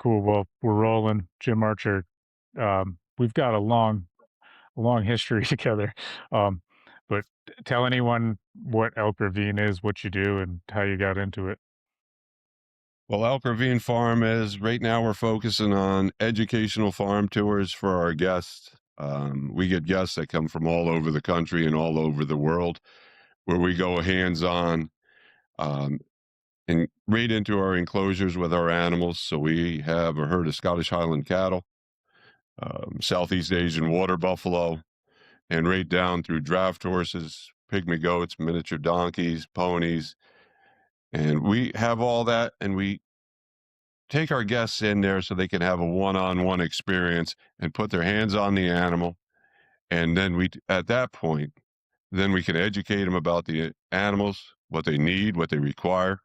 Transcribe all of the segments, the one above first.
Cool. Well, we're rolling, Jim Archer. We've got a long history together. Um, but tell anyone what Elk Ravine is, what you do, and how you got into it. Well, Elk Ravine Farm is right now we're focusing on educational farm tours for our guests. We get guests that come from all over the country and all over the world, where we go hands on um, and right into our enclosures with our animals. So we have a herd of Scottish Highland cattle, Southeast Asian water buffalo, and right down through draft horses, pygmy goats, miniature donkeys, ponies. And we have all that, and we take our guests in there so they can have a one-on-one experience and put their hands on the animal. And then at that point, then we can educate them about the animals, what they need, what they require,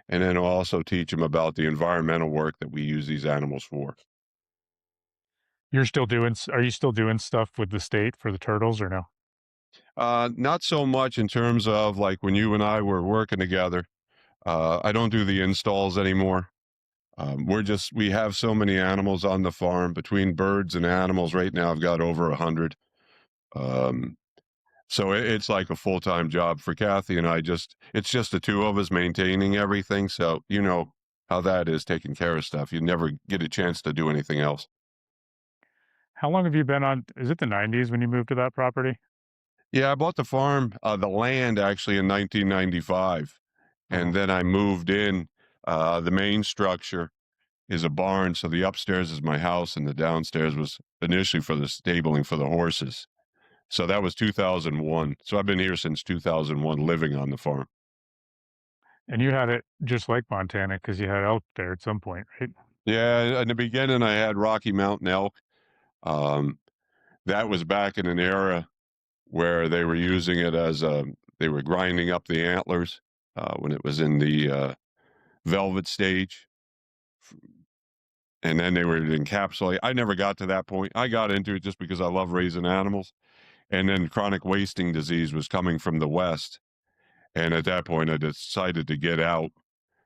and then also teach them about the environmental work that we use these animals for. Are you still doing stuff with the state for the turtles or no? Not so much in terms of like when you and I were working together. I don't do the installs anymore. We have so many animals on the farm between birds and animals. Right now, I've got over 100. Um, So it's like a full-time job for Kathy and I. It's just the two of us maintaining everything. So you know how that is, taking care of stuff. You never get a chance to do anything else. How long have you been on? Is it the 90s when you moved to that property? Yeah, I bought the farm, the land actually in 1995, Uh-huh. and then I moved in. The main structure is a barn, so the upstairs is my house, and the downstairs was initially for the stabling for the horses. So that was 2001. So I've been here since 2001, living on the farm. And you had it just like Montana because you had elk there at some point, right? Yeah, in the beginning, I had Rocky Mountain elk. Um, that was back in an era where they were using it they were grinding up the antlers when it was in the velvet stage, and then they were encapsulate. I never got to that point. I got into it just because I love raising animals, and then chronic wasting disease was coming from the west, and at that point, I decided to get out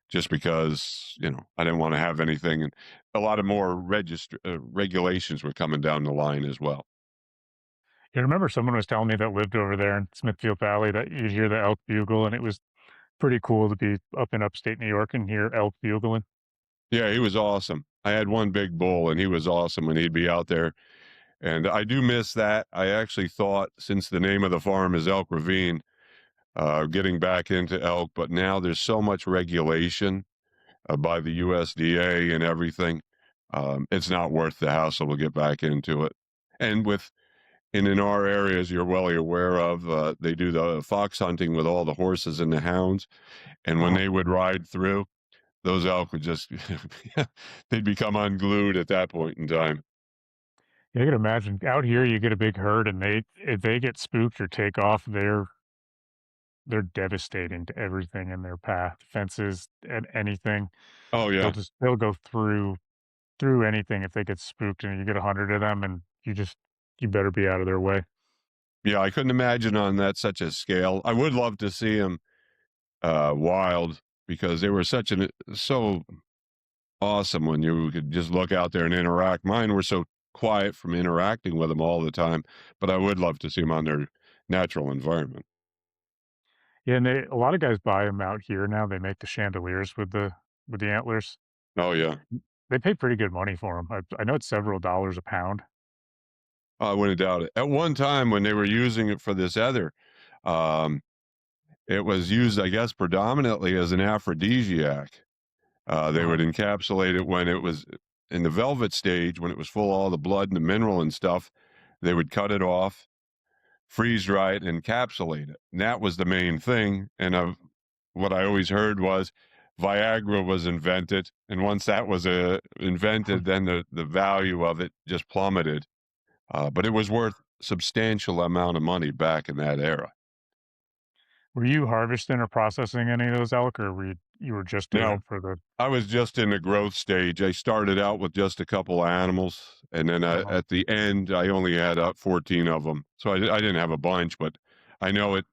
just because I didn't want to have anything, and a lot of more regulations were coming down the line as well. I remember someone was telling me that lived over there in Smithfield Valley that you'd hear the elk bugle, and it was pretty cool to be up in upstate New York and hear elk bugling. Yeah, he was awesome. I had one big bull, and he was awesome when he'd be out there, and I do miss that. I actually thought, since the name of the farm is Elk Ravine, getting back into elk, but now there's so much regulation by the USDA and everything. It's not worth the hassle to get back into it. And in our areas, you're well aware of, they do the fox hunting with all the horses and the hounds, and when Uh-huh. they would ride through, those elk would just they'd become unglued at that point in time. Yeah, I can imagine. Out here, you get a big herd, and they if they get spooked or take off, they're devastating to everything in their path, fences and anything. Oh, yeah. They'll go through anything if they get spooked, and you get 100 of them, and you better be out of their way. Yeah, I couldn't imagine on that such a scale. I would love to see them wild because they were so awesome when you could just look out there and interact. Mine were so quiet from interacting with them all the time, but I would love to see them on their natural environment. Yeah, and a lot of guys buy them out here now. They make the chandeliers with the antlers. Oh, yeah. They pay pretty good money for them. I know it's several dollars a pound. I wouldn't doubt it. At one time when they were using it for this other, um, it was used, I guess, predominantly as an aphrodisiac. They Uh-huh. would encapsulate it when it was in the velvet stage, when it was full of all the blood and the mineral and stuff. They would cut it off, freeze dry it, and encapsulate it. And that was the main thing. And what I always heard was Viagra was invented, and once that was invented, then the value of it just plummeted. But it was worth substantial amount of money back in that era. Were you harvesting or processing any of those elk, or you were just doing Now, it for the I was just in the growth stage. I started out with just a couple of animals, and then uh-huh. at the end, I only had 14 of them. So I didn't have a bunch, but I know it.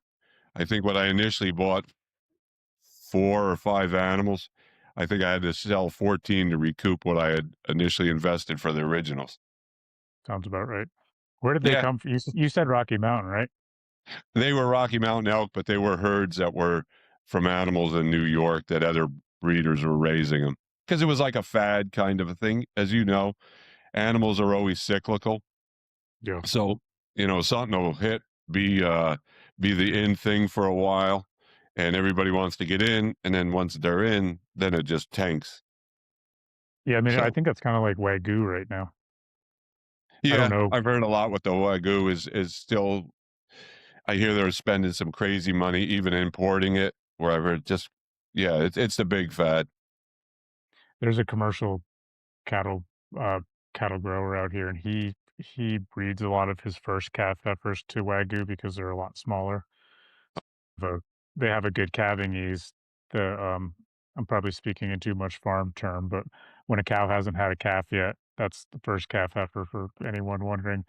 I think what I initially bought 4 or 5 animals. I think I had to sell 14 to recoup what I had initially invested for the originals. Sounds about right. Where did they Yeah, come from? You said Rocky Mountain, right? they were Rocky Mountain elk, but they were herds that were from animals in New York that other breeders were raising them because it was like a fad kind of a thing. As you know, animals are always cyclical. Yeah. So, something will be the in thing for a while, and everybody wants to get in, and then once they're in, then it just tanks. Yeah, I mean, I So, think that's kinda like Wagyu right now. I don't yeah, know. I've heard a lot with the Wagyu is still I hear they're spending some crazy money even importing it, where I've heard just yeah, it's a big fad. There's a commercial cattle, uh, cattle grower out here, and he breeds a lot of his first calf heifers to Wagyu because they're a lot smaller. The They have a good calving ease. The, I'm probably speaking in too much farm term, but when a cow hasn't had a calf yet, that's the first calf heifer for anyone wondering.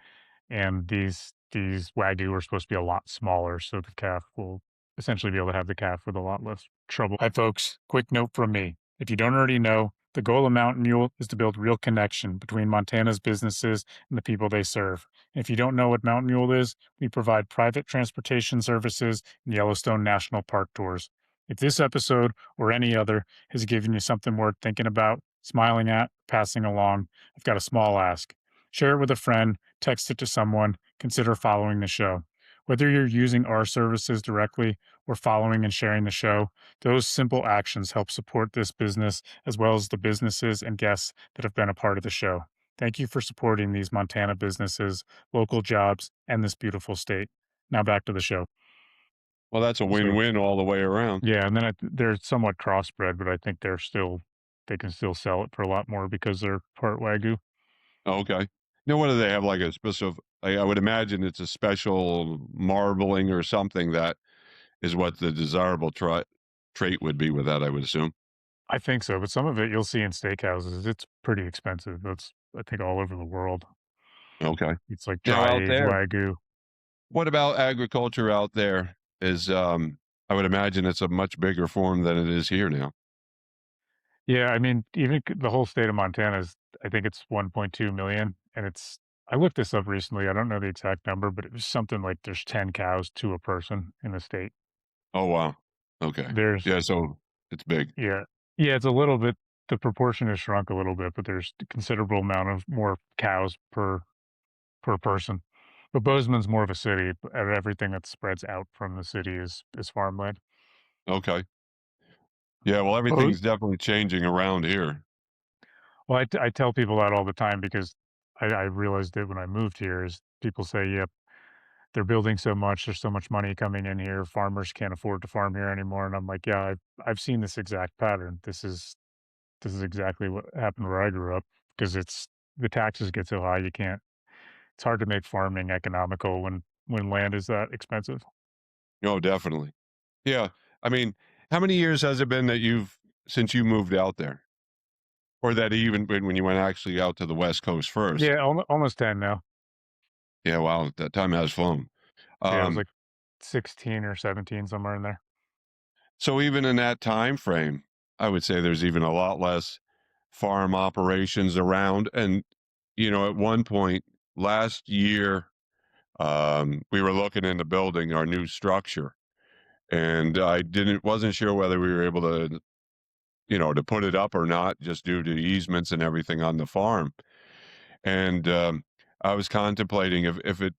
And these Wagyu are supposed to be a lot smaller, so the calf will essentially be able to have the calf with a lot less trouble. Hi, folks. Quick note from me. If you don't already know, the goal of Mountain Mule is to build real connection between Montana's businesses and the people they serve. And if you don't know what Mountain Mule is, we provide private transportation services and Yellowstone National Park tours. If this episode or any other has given you something worth thinking about, smiling at, passing along, I've got a small ask. Share it with a friend, text it to someone, consider following the show. Whether you're using our services directly or following and sharing the show, those simple actions help support this business as well as the businesses and guests that have been a part of the show. Thank you for supporting these Montana businesses, local jobs, and this beautiful state. Now back to the show. Well, that's a So, win-win all the way around. yeah, and then they're somewhat crossbred, but I think they can still sell it for a lot more because they're part Wagyu. Okay. Now, what do they have, like, a specific I would imagine it's a special marbling or something that is what the desirable trait would be with that, I would assume. I think so, but some of it you'll see in steakhouses. It's pretty expensive. That's I think all over the world. Okay. It's like Now dry out aged there, Wagyu. what about agriculture out there? I would imagine it's a much bigger form than it is here now. Yeah, I mean, even the whole state of Montana is, I think it's 1.2 million, and I looked this up recently. I don't know the exact number, but it was something like there's 10 cows to a person in the state. Oh, wow. Okay. There's Yeah, so it's big. Yeah. Yeah, it's a little bit the proportion has shrunk a little bit, but there's a considerable amount of more cows per person. But Bozeman's more of a city, and everything that spreads out from the city is farmland. Okay. Yeah, well, Bo everything's definitely changing around here. Well, I tell people that all the time because I realized it when I moved here is people say, "Yep, they're building so much, there's so much money coming in here, farmers can't afford to farm here anymore." And I'm like, "Yeah, I've seen this exact pattern. This is exactly what happened where I grew up because it's the taxes get so high you can't it's hard to make farming economical when land is that expensive." Oh, definitely. Yeah. I mean, how many years has it been that you've since you moved out there? Or that even when you went actually out to the West Coast first? Yeah, almost 10 now. Yeah, wow, that time has flown. Yeah, it was Um, like 16 or 17, somewhere in there. so even in that time frame, I would say there's even a lot less farm operations around. And, at one point last year, we were looking into building our new structure, and I didn't wasn't sure whether we were able to put it up or not, just due to easements and everything on the farm. And I was contemplating if it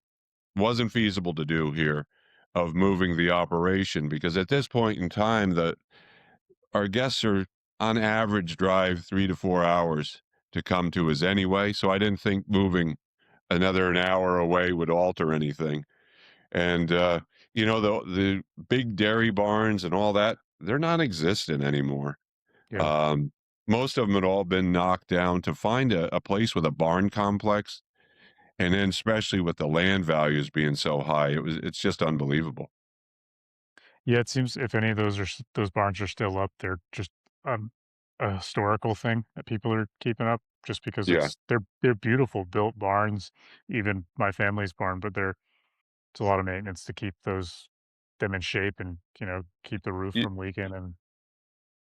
wasn't feasible to do here of moving the operation because at this point in time the our guests are on average drive 3 to 4 hours to come to us anyway, so I didn't think moving another an hour away would alter anything. And the big dairy barns and all that, they're non-existent anymore. Yeah. um, Most of them had all been knocked down to find a place with a barn complex. And then especially with the land values being so high, it's just unbelievable. Yeah, it seems if any of those barns are still up, they're just, um, a historical thing that people are keeping up just because Yeah. they're beautiful built barns, even my family's barn, but it's a lot of maintenance to keep them in shape and, keep the roof Y from leaking and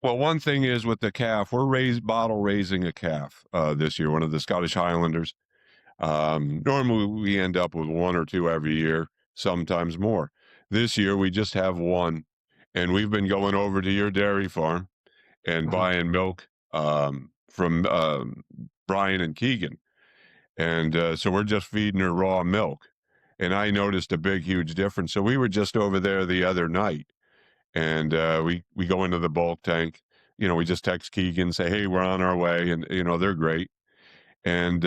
Well, one thing is with the calf, we're bottle raising a calf this year, one of the Scottish Highlanders. Normally, we end up with one or two every year, sometimes more. This year, we just have one, and we've been going over to your dairy farm and Uh-huh. buying milk from Brian and Keegan, and so we're just feeding her raw milk. And I noticed a big, huge difference. So we were just over there the other night, and we go into the bulk tank. You know, we just text Keegan, say, "Hey, we're on our way," and you know they're great. And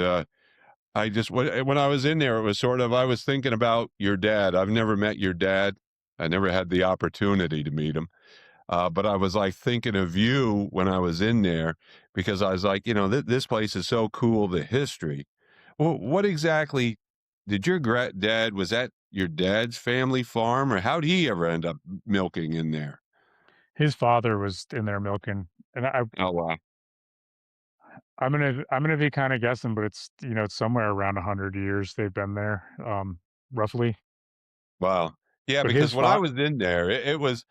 I just when I was in there, it was sort of I was thinking about your dad. I've never met your dad. I never had the opportunity to meet him. But I was like thinking of you when I was in there because I was like, you know, this place is so cool, the history. Well, what exactly did your dad, was that your dad's family farm or how did he ever end up milking in there? His father was in there milking, and Oh, wow. I'm gonna be kinda guessing, but it's, it's somewhere around 100 years they've been there, roughly. Wow. Yeah, But his because when I fa was in there, it was,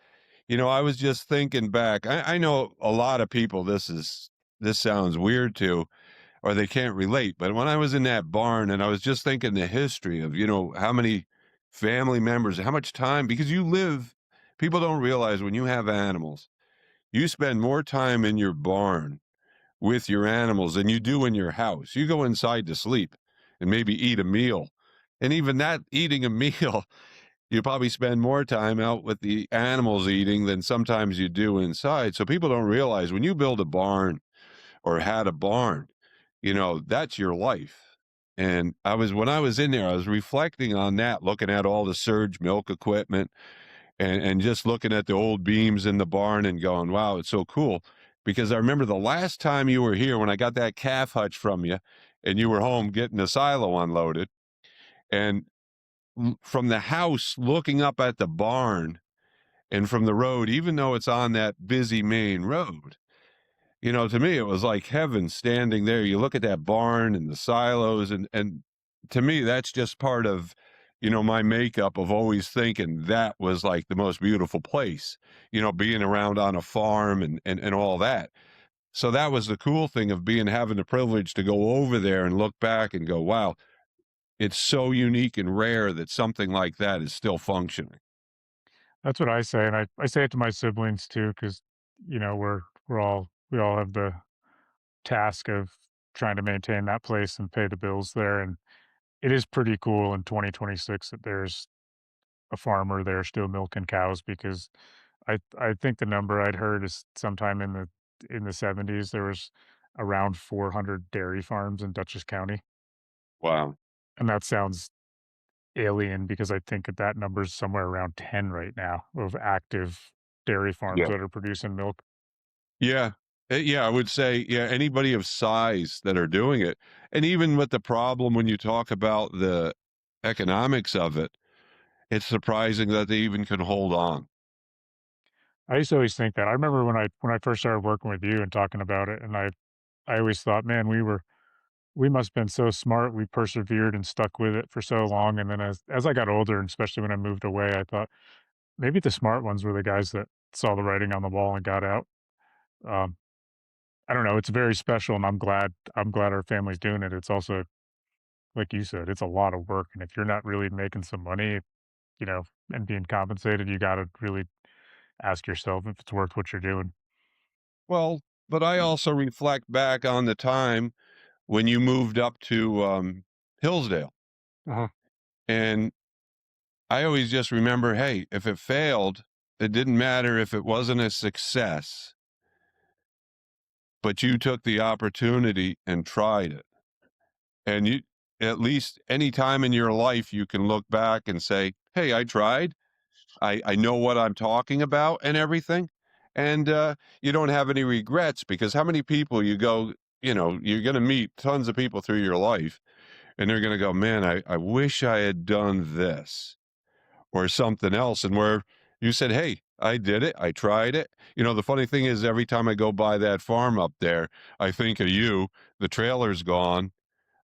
you know, I was just thinking back. I know a lot of people, this sounds weird to, or they can't relate. But when I was in that barn and I was just thinking the history of, you know, how many family members, how much time, because you live, people don't realize when you have animals, you spend more time in your barn with your animals than you do in your house. You go inside to sleep and maybe eat a meal. And even that eating a meal, you probably spend more time out with the animals eating than sometimes you do inside. So people don't realize when you build a barn or had a barn, you know, that's your life. And when I was in there, I was reflecting on that, looking at all the surge milk equipment and just looking at the old beams in the barn and going, wow, it's so cool. Because I remember the last time you were here when I got that calf hutch from you and you were home getting the silo unloaded. And from the house looking up at the barn and from the road, even though it's on that busy main road, you know, to me, it was like heaven standing there. You look at that barn and the silos, and to me, that's just part of, you know, my makeup of always thinking that was like the most beautiful place, you know, being around on a farm and all that. So that was the cool thing of being having the privilege to go over there and look back and go, wow, it's so unique and rare that something like that is still functioning. That's what I say, and I say it to my siblings too, because we all have the task of trying to maintain that place and pay the bills there, and it is pretty cool in 2026 that there's a farmer there still milking cows because I think the number I'd heard is sometime in the 70s, there was around 400 dairy farms in Dutchess County, Wow. and that sounds alien because I think that number's somewhere around 10 right now of active dairy farms Yeah. that are producing milk. Yeah. Yeah, I would say, yeah, anybody of size that are doing it. And even with the problem when you talk about the economics of it, it's surprising that they even can hold on. I used to always think that. I remember when I first started working with you and talking about it, and I always thought, "Man, we must have been so smart, we persevered and stuck with it for so long," and then as I got older, and especially when I moved away, I thought, "Maybe the smart ones were the guys that saw the writing on the wall and got out." Um, I don't know, it's very special, and I'm glad our family's doing it. It's also, like you said, it's a lot of work, and if you're not really making some money, you know, and being compensated, you gotta really ask yourself if it's worth what you're doing. Well, but I also reflect back on the time when you moved up to Hillsdale. Uh-huh, And I always just remember, hey, if it failed, it didn't matter if it wasn't a success, but you took the opportunity and tried it. And you, at least any time in your life, you can look back and say, hey, I tried. I know what I'm talking about and everything. And you don't have any regrets because how many people you go, you know, you're going to meet tons of people through your life and they're going to go, man, I wish I had done this or something else. And where you said, hey, I did it. I tried it. You know, the funny thing is, every time I go by that farm up there, I think of you. The trailer's gone.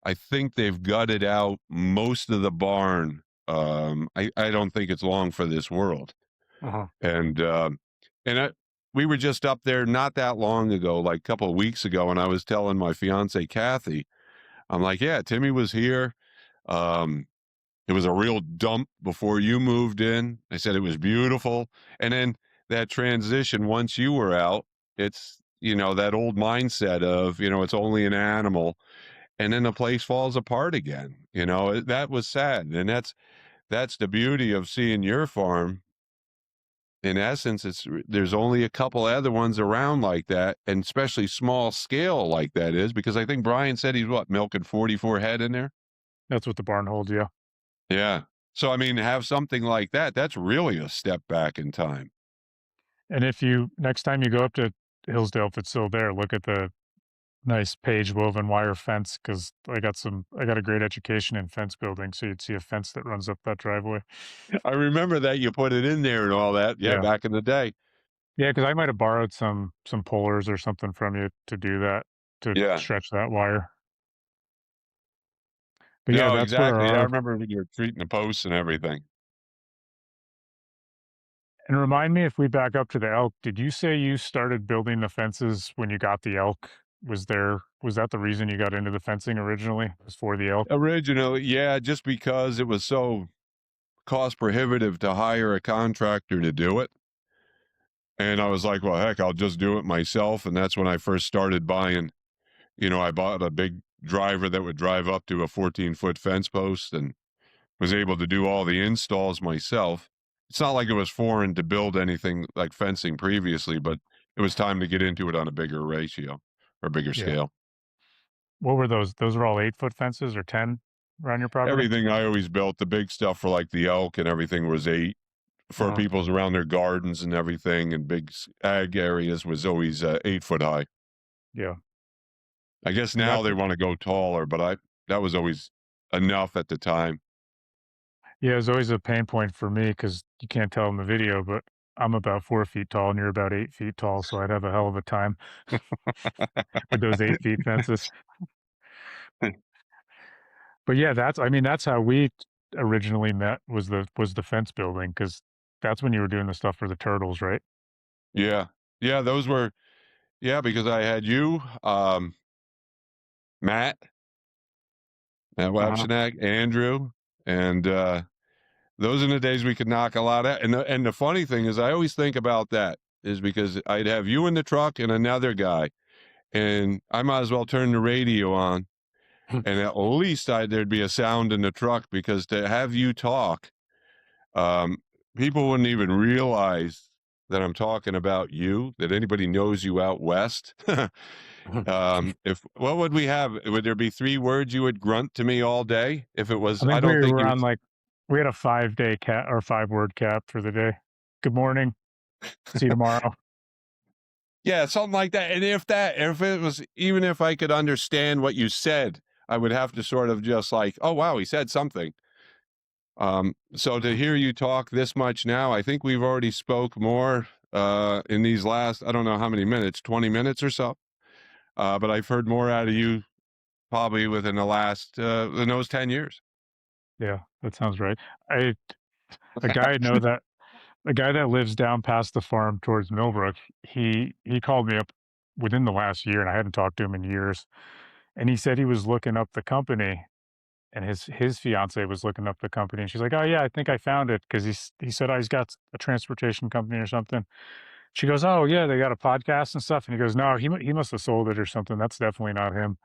I think they've gutted out most of the barn. I don't think it's long for this world. uh-huh. And and I, we were just up there not that long ago, like a couple of weeks ago, and I was telling my fiance Kathy, I'm like, "Yeah, Timmy was here. Um, it was a real dump before you moved in." I said it was beautiful, and then that transition once you were out, it's that old mindset of it's only an animal, and then the place falls apart again. That was sad, and that's the beauty of seeing your farm. In essence, there's only a couple other ones around like that, and especially small scale like that is because I think Brian said he's what, milking 44 head in there? That's what the barn holds, yeah. Yeah. So I mean, have something like that, that's really a step back in time. And if you next time you go up to Hillsdale, if it's still there, look at the nice page woven wire fence because I got a great education in fence building, so you'd see a fence that runs up that driveway. I remember that you put it in there and all that. Yeah, Yeah. back in the day. Yeah, because I might have borrowed some pullers or something from you to do that, to Yeah. stretch that wire. But yeah, No, that's where exactly. I our remember when you were treating the posts and everything. and remind me if we back up to the elk, did you say you started building the fences when you got the elk? Was that the reason you got into the fencing originally? Was for the elk? Originally, yeah, just because it was so cost prohibitive to hire a contractor to do it. And I was like, well, heck, I'll just do it myself. And that's when I first started buying, I bought a big driver that would drive up to a 14-foot fence post and was able to do all the installs myself. It's not like it was foreign to build anything like fencing previously, but it was time to get into it on a bigger ratio or bigger Yeah. scale. What were those? Those were all 8-foot fences or 10 around your property? Everything I always built, the big stuff for like the elk and everything was 8. For Uh-huh. people's around their gardens and everything and big ag areas was always 8 foot high. Yeah. I guess And now they want to go taller, but that was always enough at the time. yeah, it was always a pain point for me because you can't tell in the video, but I'm about 4 feet tall and you're about 8 feet tall, so I'd have a hell of a time with those 8 feet fences. But yeah, I mean, that's how we originally met was the fence building because that's when you were doing the stuff for the turtles, right? Yeah. Yeah, those were yeah, because I had you, Matt, Matt Uh-huh. Wapshanak, Andrew, and those are the days we could knock a lot out. And the funny thing is I always think about that is because I'd have you in the truck and another guy, and I might as well turn the radio on. And at least there'd be a sound in the truck because to have you talk, um, people wouldn't even realize that I'm talking about you, that anybody knows you out west. If what would we have? Would there be 3 words you would grunt to me all day? If it I was I think we don't think were you on like we had a 5-day cap or 5-word cap for the day. Good morning. See you tomorrow. yeah, something like that. And if it was even if I could understand what you said, I would have to sort of just like, "Oh, wow, he said something." So to hear you talk this much now, I think we've already spoke more in these last, I don't know how many minutes, 20 minutes or so. But I've heard more out of you probably within the last in those 10 years. Yeah, that sounds right. I a guy I know that a guy that lives down past the farm towards Millbrook, he called me up within the last year, and I hadn't talked to him in years, and he said he was looking up the company, and his fiance was looking up the company, and she's like, "Oh yeah, I think I found it," because he said, "Oh, he's got a transportation company or something." She goes, "Oh yeah, they got a podcast and stuff," and he goes, "No, he must have sold it or something. That's definitely not him."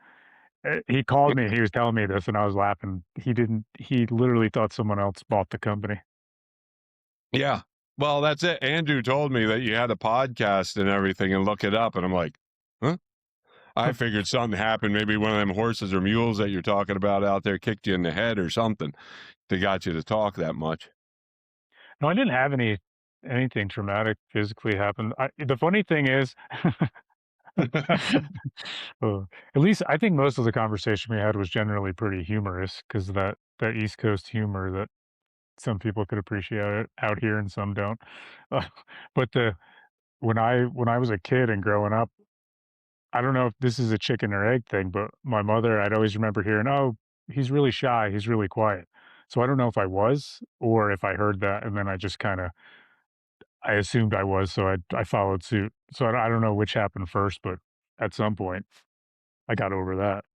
He called me and he was telling me this, and I was laughing. He didn't. He literally thought someone else bought the company. Yeah. Well, that's it. Andrew told me that you had a podcast and everything and look it up. And I'm like, huh? I figured something happened. Maybe one of them horses or mules that you're talking about out there kicked you in the head or something that got you to talk that much. No, I didn't have anything traumatic physically happen. The funny thing is, uh, at least I think most of the conversation we had was generally pretty humorous because that East Coast humor that some people could appreciate it out here and some don't. Uh, but the when I was a kid and growing up, I don't know if this is a chicken or egg thing, but my mother, I'd always remember hearing, "Oh, he's really shy. He's really quiet." So I don't know if I was or if I heard that and then I assumed I was, so I followed suit. So I don't know which happened first, but at some point, I got over that.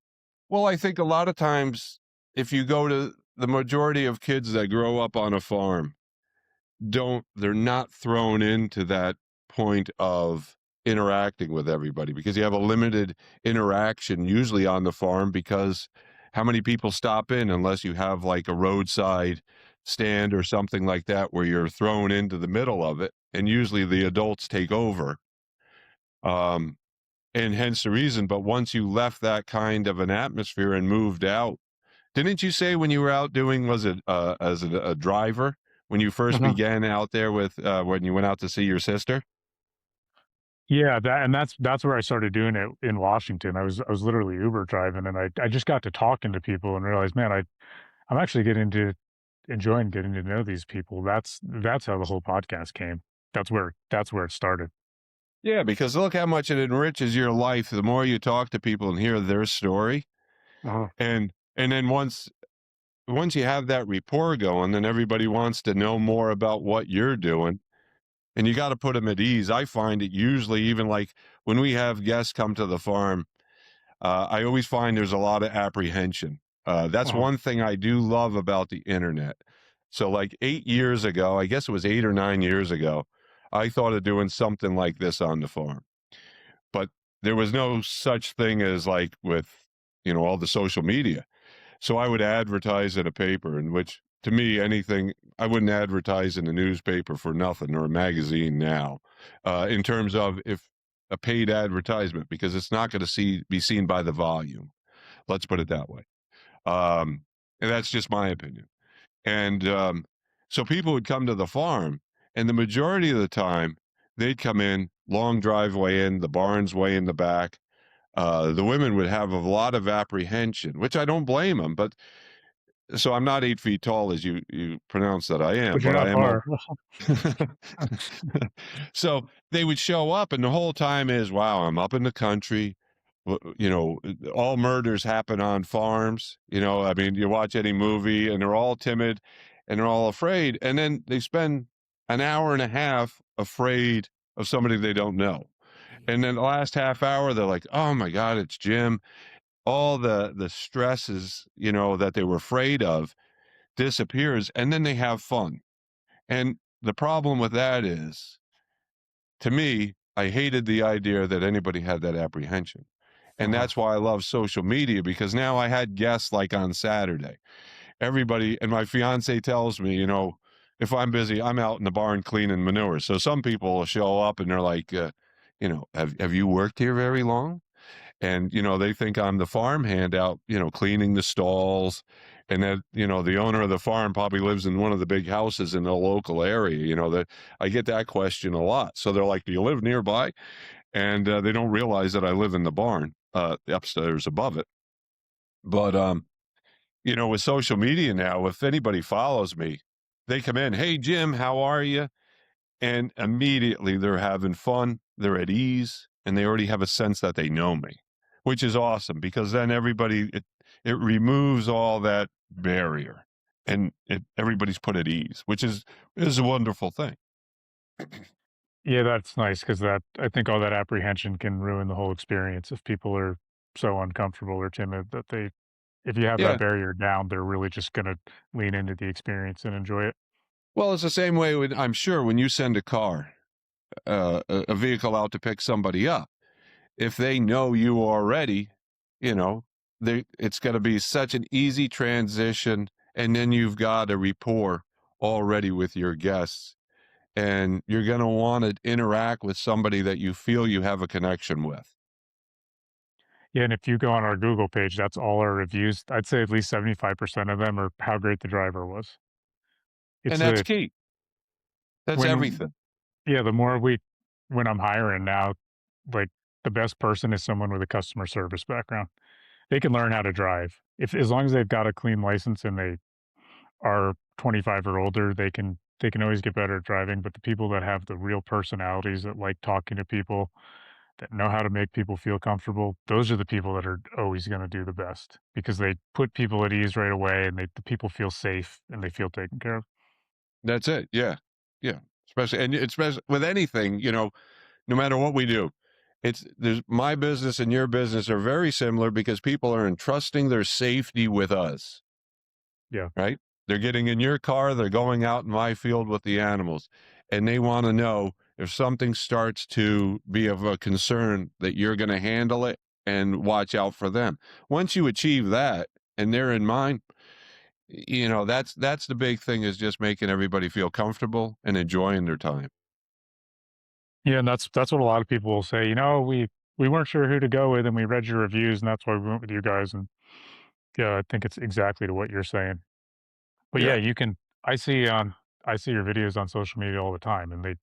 Well, I think a lot of times, if you go to the majority of kids that grow up on a farm, they're not thrown into that point of interacting with everybody because you have a limited interaction usually on the farm because how many people stop in unless you have like a roadside stand or something like that where you're thrown into the middle of it and usually the adults take over. Um, and hence the reason. But once you left that kind of an atmosphere and moved out, didn't you say when you were out doing, was it as a driver when you first Uh-huh. began out there with when you went out to see your sister? Yeah, that's where I started doing it in Washington. I was literally Uber driving, and I just got to talking to people and realized, man, I'm actually getting to enjoying getting to know these people. That's how the whole podcast came. That's where it started. Yeah, because look how much it enriches your life the more you talk to people and hear their story. Uh-huh. And then once you have that rapport going, then everybody wants to know more about what you're doing. And you got to put them at ease. I find it usually even like when we have guests come to the farm, I always find there's a lot of apprehension. That's Uh-huh. one thing I do love about the internet. So, like 8 years ago, I guess it was 8 or 9 years ago, I thought of doing something like this on the farm, but there was no such thing as like with, all the social media. So I would advertise in a paper, in which to me, anything I wouldn't advertise in a newspaper for nothing or a magazine now, in terms of if a paid advertisement, because it's not going to be seen by the volume. Let's put it that way. Um, and that's just my opinion. And so people would come to the farm, and the majority of the time, they'd come in, long driveway in, the barn's way in the back. The women would have a lot of apprehension, which I don't blame them. But so I'm not 8 feet tall as you pronounce that I am, But you're but I not am far. so they would show up, and the whole time is, wow, I'm up in the country. All murders happen on farms. I mean, you watch any movie, and they're all timid, and they're all afraid, and then they spend an hour and a half afraid of somebody they don't know, and then the last half hour, they're like, "Oh my God, it's Jim." All the stresses, that they were afraid of disappears, and then they have fun. And the problem with that is, to me, I hated the idea that anybody had that apprehension. And Uh-huh. that's why I love social media because now I had guests like on Saturday. Everybody, and my fiance tells me, if I'm busy, I'm out in the barn cleaning manure. So some people will show up and they're like, have you worked here very long? And they think I'm the farmhand out, cleaning the stalls, and that the owner of the farm probably lives in one of the big houses in the local area. That I get that question a lot. So they're like, "Do you live nearby?" And they don't realize that I live in the barn upstairs above it. But with social media now, if anybody follows me, they come in, "Hey Jim, how are you?" And immediately they're having fun, they're at ease, and they already have a sense that they know me, which is awesome because then it removes all that barrier and everybody's put at ease, which is a wonderful thing. Yeah, that's nice because that I think all that apprehension can ruin the whole experience if people are so uncomfortable or timid that they if you have that Yeah. barrier down, they're really just gonna lean into the experience and enjoy it. Well, it's the same way with I'm sure when you send a car, a vehicle out to pick somebody up, if they know you already, you know, it's going to be such an easy transition. And then you've got a rapport already with your guests, and you're going to want to interact with somebody that you feel you have a connection with. Yeah, and if you go on our Google page, that's all our reviews. I'd say at least 75% of them are how great the driver was. It's And that's the key. That's when everything. yeah, the more we when I'm hiring now, like the best person is someone with a customer service background. They can learn how to drive. If as long as they've got a clean license and they are 25 or older, they can always get better at driving, but the people that have the real personalities that like talking to people, that know how to make people feel comfortable, those are the people that are always gonna do the best because they put people at ease right away and the people feel safe and they feel taken care of. That's it. Yeah. Yeah. especially and especially with anything, no matter what we do. There's my business and your business are very similar because people are entrusting their safety with us, Yeah. right? They're getting in your car, they're going out in my field with the animals, and they want to know if something starts to be of a concern that you're going to handle it and watch out for them. Once you achieve that and they're in mind, that's the big thing is just making everybody feel comfortable and enjoying their time. Yeah, and that's what a lot of people will say, we weren't sure who to go with and we read your reviews and that's why we went with you guys. And yeah, I think it's exactly to what you're saying. But yeah, Yeah. you can I see your videos on social media all the time and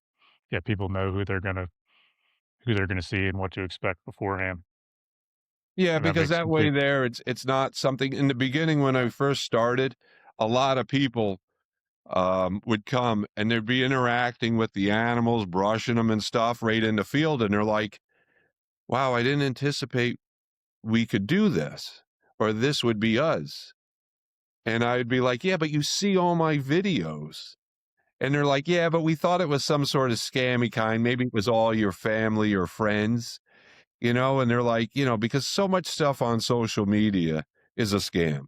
people know who they're gonna see and what to expect beforehand. Yeah, And that because makes that way complete there it's not something in the beginning when I first started, a lot of people would come and they'd be interacting with the animals, brushing them and stuff right in the field. And they're like, wow, I didn't anticipate we could do this or this would be us. And I'd be like, yeah, but you see all my videos. And they're like, yeah, but we thought it was some sort of scammy kind. Maybe it was all your family or friends, and they're like, because so much stuff on social media is a scam.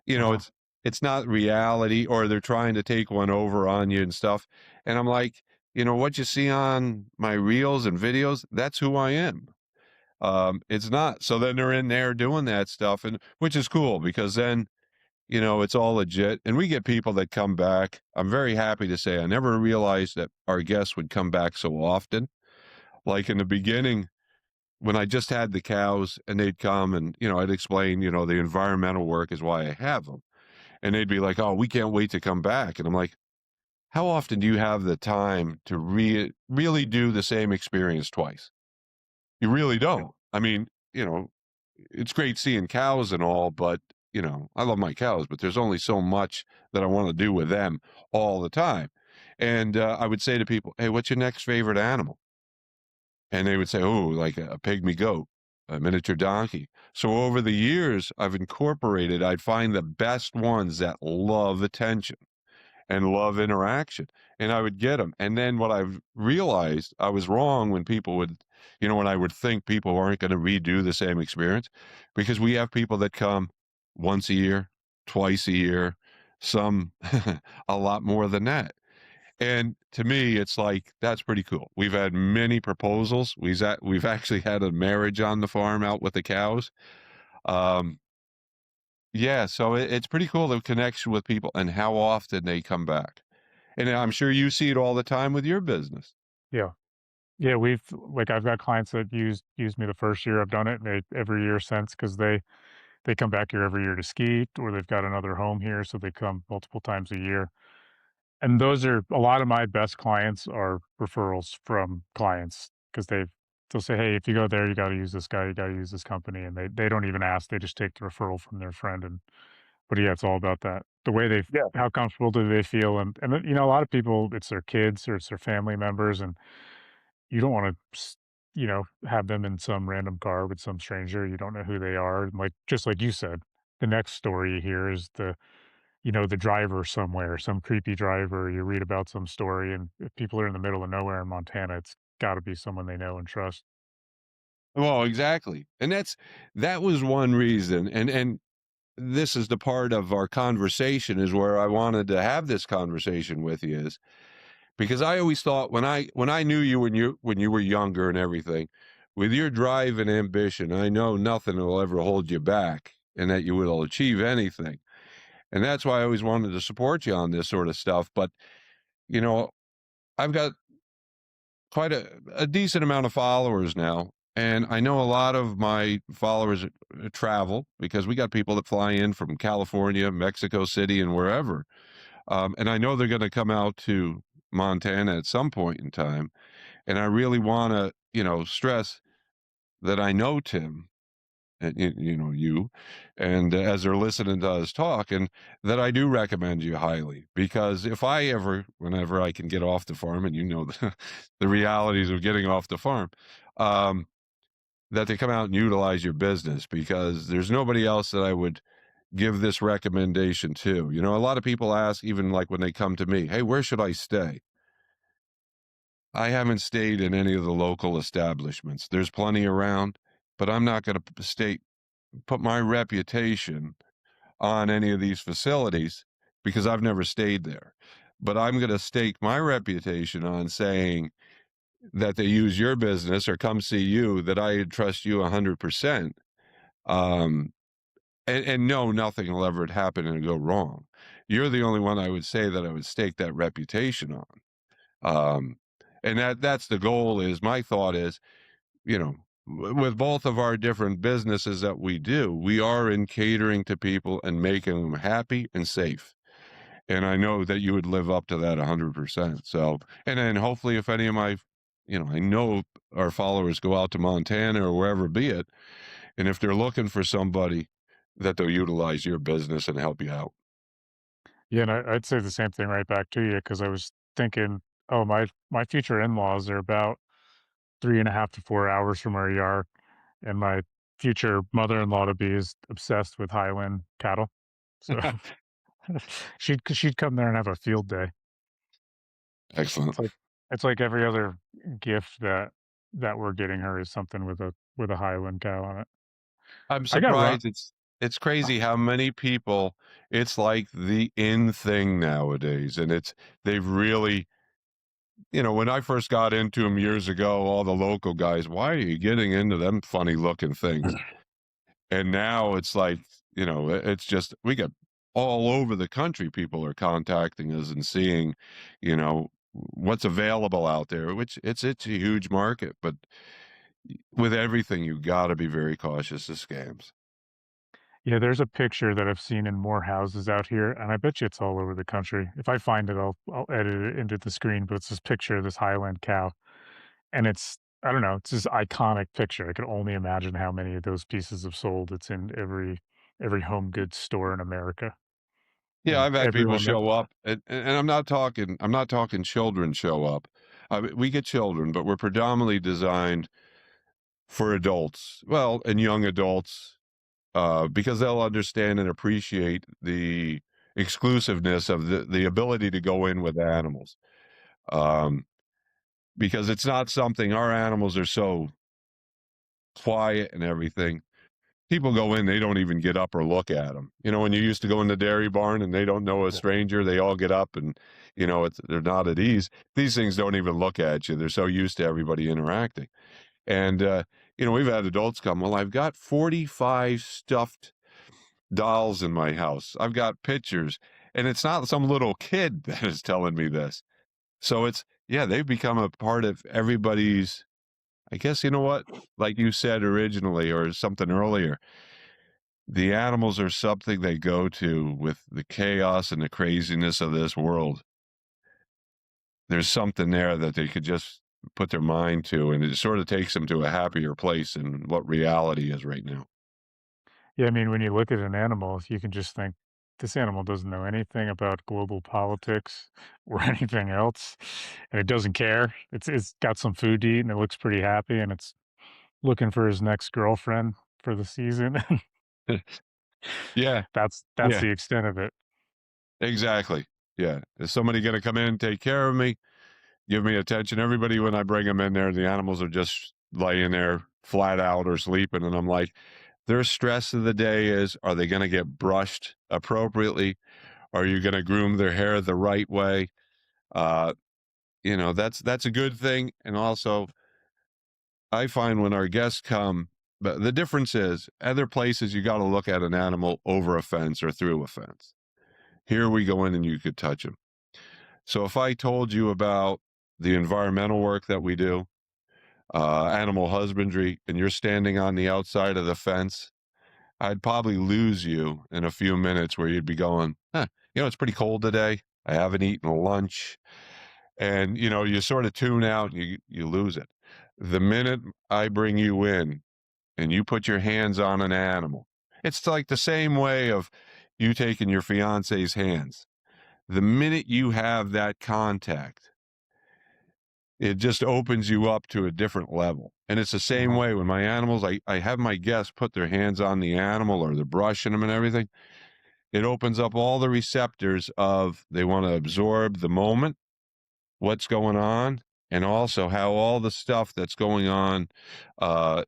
You know, uh-huh. it's not reality or they're trying to take one over on you and stuff. And I'm like, what you see on my reels and videos, that's who I am. It's not. So then they're in there doing that stuff and which is cool because then, it's all legit. And we get people that come back. I'm very happy to say I never realized that our guests would come back so often. Like in the beginning, when I just had the cows and they'd come and, I'd explain, the environmental work is why I have them and they'd be like, "Oh, we can't wait to come back." And I'm like, "How often do you have the time to really do the same experience twice?" You really Yeah. don't. I mean, it's great seeing cows and all, but, I love my cows, but there's only so much that I want to do with them all the time. And I would say to people, "Hey, what's your next favorite animal?" And they would say, "Oh, like a pygmy goat, a miniature donkey." So over the years, I'd find the best ones that love attention and love interaction, and I would get them. And then what I've realized, I was wrong when people would when I would think people weren't gonna redo the same experience, because we have people that come once a year, twice a year, some a lot more than that. And to me, it's like, that's pretty cool. We've had many proposals. We've actually had a marriage on the farm out with the cows. Um, yeah, so it's pretty cool, the connection with people and how often they come back. And I'm sure you see it all the time with your business. Yeah. Yeah, I've got clients that used me the first year I've done it, and every year since because they come back here every year to ski, or they've got another home here, so they come multiple times a year. And those are a lot of my best clients are referrals from clients because they'll say, "Hey, if you go there, you gotta use this guy, you gotta use this company," and they don't even ask, they just take the referral from their friend, and but yeah, it's all about that. The way they Yeah. how comfortable do they feel, and then, a lot of people, it's their kids or it's their family members, and you don't wanna have them in some random car with some stranger, you don't know who they are, and just like you said, the next story you hear is the driver somewhere, some creepy driver, you read about some story, and if people are in the middle of nowhere in Montana, it's gotta be someone they know and trust. Well, exactly. And that was one reason. And this is the part of our conversation is where I wanted to have this conversation with you is because I always thought when I knew you when you were younger and everything, with your drive and ambition, I know nothing will ever hold you back and that you will achieve anything. And that's why I always wanted to support you on this sort of stuff. But, you know, I've got quite a decent amount of followers now. And I know a lot of my followers travel because we got people that fly in from California, Mexico City, and wherever. And I know they're going to come out to Montana at some point in time. And I really want to, stress that I know Tim and you, and as they're listening to us talk, and that I do recommend you highly because if I ever, whenever I can get off the farm, and the realities of getting off the farm, um, that they come out and utilize your business because there's nobody else that I would give this recommendation to. A lot of people ask, even like when they come to me, "Hey, where should I stay?" I haven't stayed in any of the local establishments. There's plenty around, but I'm not gonna put my reputation on any of these facilities because I've never stayed there. But I'm gonna stake my reputation on saying that they use your business or come see you, that I trust you 100%. Um, and no, nothing will ever happen and go wrong. You're the only one I would say that I would stake that reputation on. Um, and that's the goal. Is my thought is, you know, with both of our different businesses that we do, we are in catering to people and making them happy and safe. And I know that you would live up to that 100%. So, and then hopefully, if any of my, I know our followers go out to Montana or wherever be it, and if they're looking for somebody, that they'll utilize your business and help you out. Yeah, and I'd say the same thing right back to you because I was thinking, oh, my future in-laws are about 3.5 to 4 hours from where you are, and my future mother-in-law to be is obsessed with Highland cattle. So she'd come there and have a field day. Excellent. It's like it's like every other gift that we're getting her is something with a Highland cow on it. I'm I got run surprised. It's crazy how many people it's like the in thing nowadays, and they've really, when I first got into them years ago, all the local guys, why are you getting into them funny looking things? And now it's like, it's just we got all over the country, people are contacting us and seeing, what's available out there, which it's a huge market, but with everything, you gotta be very cautious of scams. Yeah, there's a picture that I've seen in more houses out here, and I bet you it's all over the country. If I find it, I'll edit it into the screen, but it's this picture of this Highland cow, and it's I don't know, it's this iconic picture. I can only imagine how many of those pieces have sold. It's in every home goods store in America, Yeah, and I've had people everyone that show up, and I'm not talking children show up. We get children, but we're predominantly designed for adults, well, and young adults, because they'll understand and appreciate the exclusiveness of the ability to go in with animals. Um, because it's not something our animals are so quiet and everything. People go in, they don't even get up or look at them. When you used to go in the dairy barn and they don't know a yeah. stranger, they all get up and, they're not at ease. These things don't even look at you. They're so used to everybody interacting. And, we've had adults come, well, I've got 45 stuffed dolls in my house. I've got pictures. And it's not some little kid that is telling me this. So yeah, they've become a part of everybody's, I guess, you know what? Like you said originally or something earlier, the animals are something they go to with the chaos and the craziness of this world. There's something there that they could just put their mind to, and it sort of takes them to a happier place in what reality is right now. Yeah, I mean, when you look at an animal, you can just think, "This animal doesn't know anything about global politics or anything else, and it doesn't care. It's got some food to eat, and it looks pretty happy, and it's looking for his next girlfriend for the season." Yeah, That's yeah, the extent of it. exactly. Yeah. Is somebody going to come in and take care of me, give me attention? Everybody, when I bring them in there, the animals are just laying there flat out or sleeping. And I'm like, their stress of the day is, are they going to get brushed appropriately? Are you going to groom their hair the right way? Uh, that's a good thing. And also, I find when our guests come, but the difference is other places you got to look at an animal over a fence or through a fence. Here we go in and you could touch them. So if I told you about the environmental work that we do, animal husbandry, and you're standing on the outside of the fence, I'd probably lose you in a few minutes where you'd be going, huh, it's pretty cold today. I haven't eaten lunch. And, you sort of tune out and you lose it. The minute I bring you in and you put your hands on an animal, it's like the same way of you taking your fiance's hands. The minute you have that contact, it just opens you up to a different level. And it's the same Uh-huh. way when my animals, I have my guests put their hands on the animal or they're brushing them and everything. It opens up all the receptors of they want to absorb the moment, what's going on. and also how all the stuff that's going on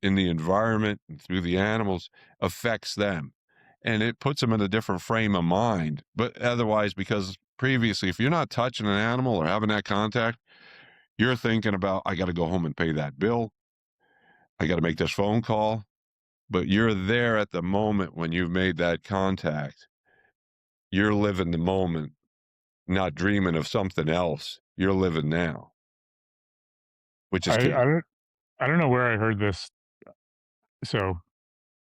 in the environment and through the animals affects them. And it puts them in a different frame of mind. But otherwise, because previously, if you're not touching an animal or having that contact, you're thinking about, I got to go home and pay that bill. I got to make this phone call. But you're there at the moment when you've made that contact. You're living the moment, not dreaming of something else. You're living now, which is I key. I don't I don't know where I heard this, so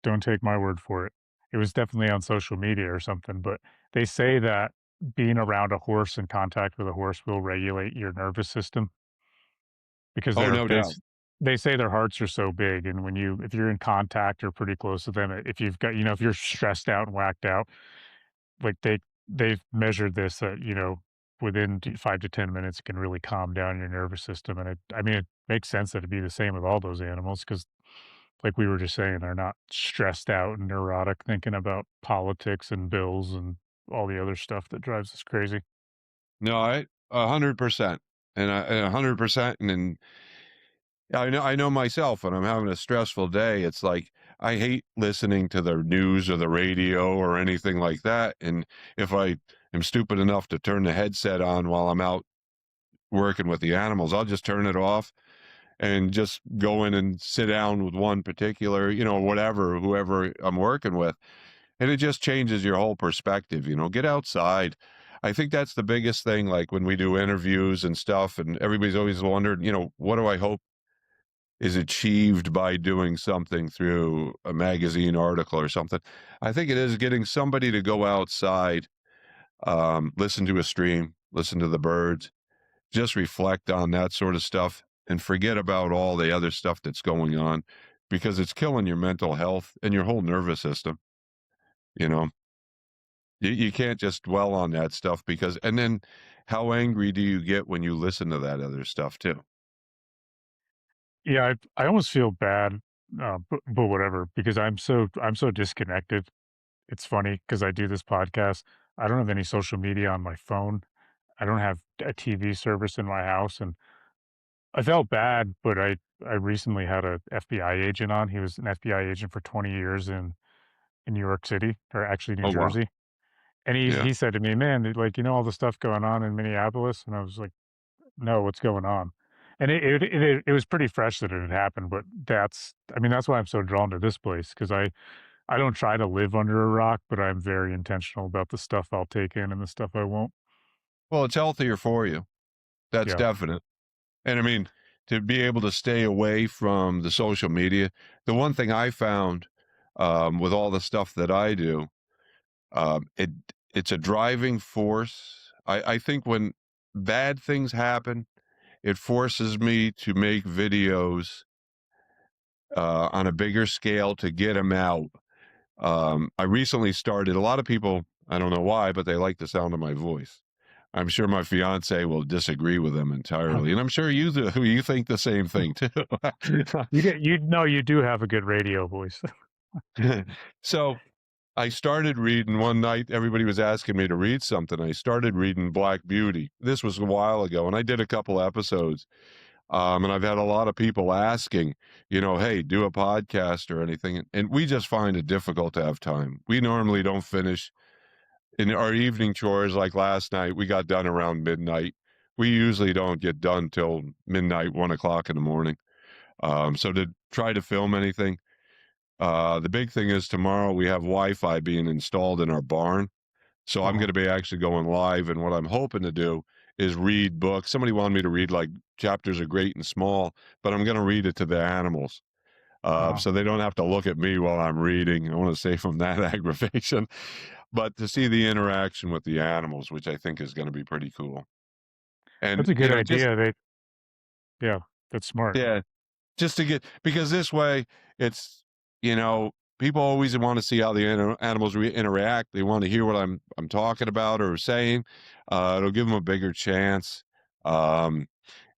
don't take my word for it. It was definitely on social media or something, but they say that being around a horse and contact with a horse will regulate your nervous system because Oh, no doubt. they say their hearts are so big, and when you if you're in contact or pretty close to them, if you've got if you're stressed out and whacked out, like they've measured this that, within 5 to 10 minutes it can really calm down your nervous system, and I mean, it makes sense that it'd be the same with all those animals because, like we were just saying, they're not stressed out and neurotic thinking about politics and bills and all the other stuff that drives us crazy. No, 100%. And 100%. And then I know myself when I'm having a stressful day, it's like I hate listening to the news or the radio or anything like that. And if I am stupid enough to turn the headset on while I'm out working with the animals, I'll just turn it off and just go in and sit down with one particular, whatever, whoever I'm working with. And it just changes your whole perspective, get outside. I think that's the biggest thing. Like when we do interviews and stuff, and everybody's always wondered, what do I hope is achieved by doing something through a magazine article or something? I think it is getting somebody to go outside, listen to a stream, listen to the birds, just reflect on that sort of stuff and forget about all the other stuff that's going on because it's killing your mental health and your whole nervous system. You know, you can't just dwell on that stuff because, and then how angry do you get when you listen to that other stuff too? Yeah, I almost feel bad, but whatever, because I'm so disconnected. It's funny because I do this podcast. I don't have any social media on my phone. I don't have a TV service in my house, and I felt bad, but I recently had a FBI agent on. He was an FBI agent for 20 years in New York City, or actually New Oh, wow. Jersey. And Yeah. he said to me, "Man, like, all the stuff going on in Minneapolis?" And I was like, "No, what's going on?" And it was pretty fresh that it had happened, but I mean, that's why I'm so drawn to this place because I don't try to live under a rock, but I'm very intentional about the stuff I'll take in and the stuff I won't. Well, it's healthier for you. That's Yeah. definite. And I mean, to be able to stay away from the social media, the one thing I found with all the stuff that I do, it's a driving force. I think when bad things happen, it forces me to make videos on a bigger scale to get them out. I recently started, a lot of people, I don't know why, but they like the sound of my voice. I'm sure my fiance will disagree with them entirely. And I'm sure you do, you think the same thing too. You know you do have a good radio voice. So I started reading one night. Everybody was asking me to read something. I started reading Black Beauty. This was a while ago, and I did a couple episodes. And I've had a lot of people asking, hey, do a podcast or anything. And we just find it difficult to have time. We normally don't finish in our evening chores like last night. We got done around midnight. We usually don't get done till midnight, 1 o'clock in the morning. So to try to film anything, the big thing is tomorrow we have Wi-Fi being installed in our barn. So I'm Uh-huh, going to be actually going live. And what I'm hoping to do is read books. Somebody wanted me to read like chapters of Great and Small, but I'm going to read it to the animals. uh-huh. So they don't have to look at me while I'm reading. I want to save them that aggravation, but to see the interaction with the animals, which I think is going to be pretty cool. That's And, a good just, idea. Yeah, that's smart. yeah, just to get, because this way it's, you know, people always want to see how the animals interact. They want to hear what I'm talking about or saying. It'll give them a bigger chance. Um,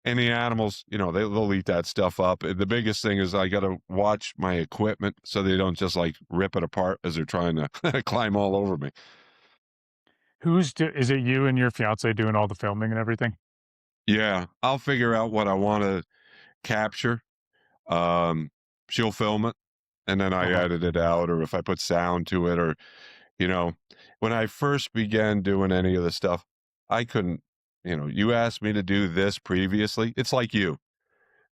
and the animals, they'll eat that stuff up. The biggest thing is I got to watch my equipment so they don't just like rip it apart as they're trying to climb all over me. Is it you and your fiance doing all the filming and everything? Yeah, I'll figure out what I wanna capture, um, she'll film it, and then I Uh-huh. edit it out, or if I put sound to it, or, you know, when I first began doing any of this stuff, I couldn't, you asked me to do this previously, it's like you.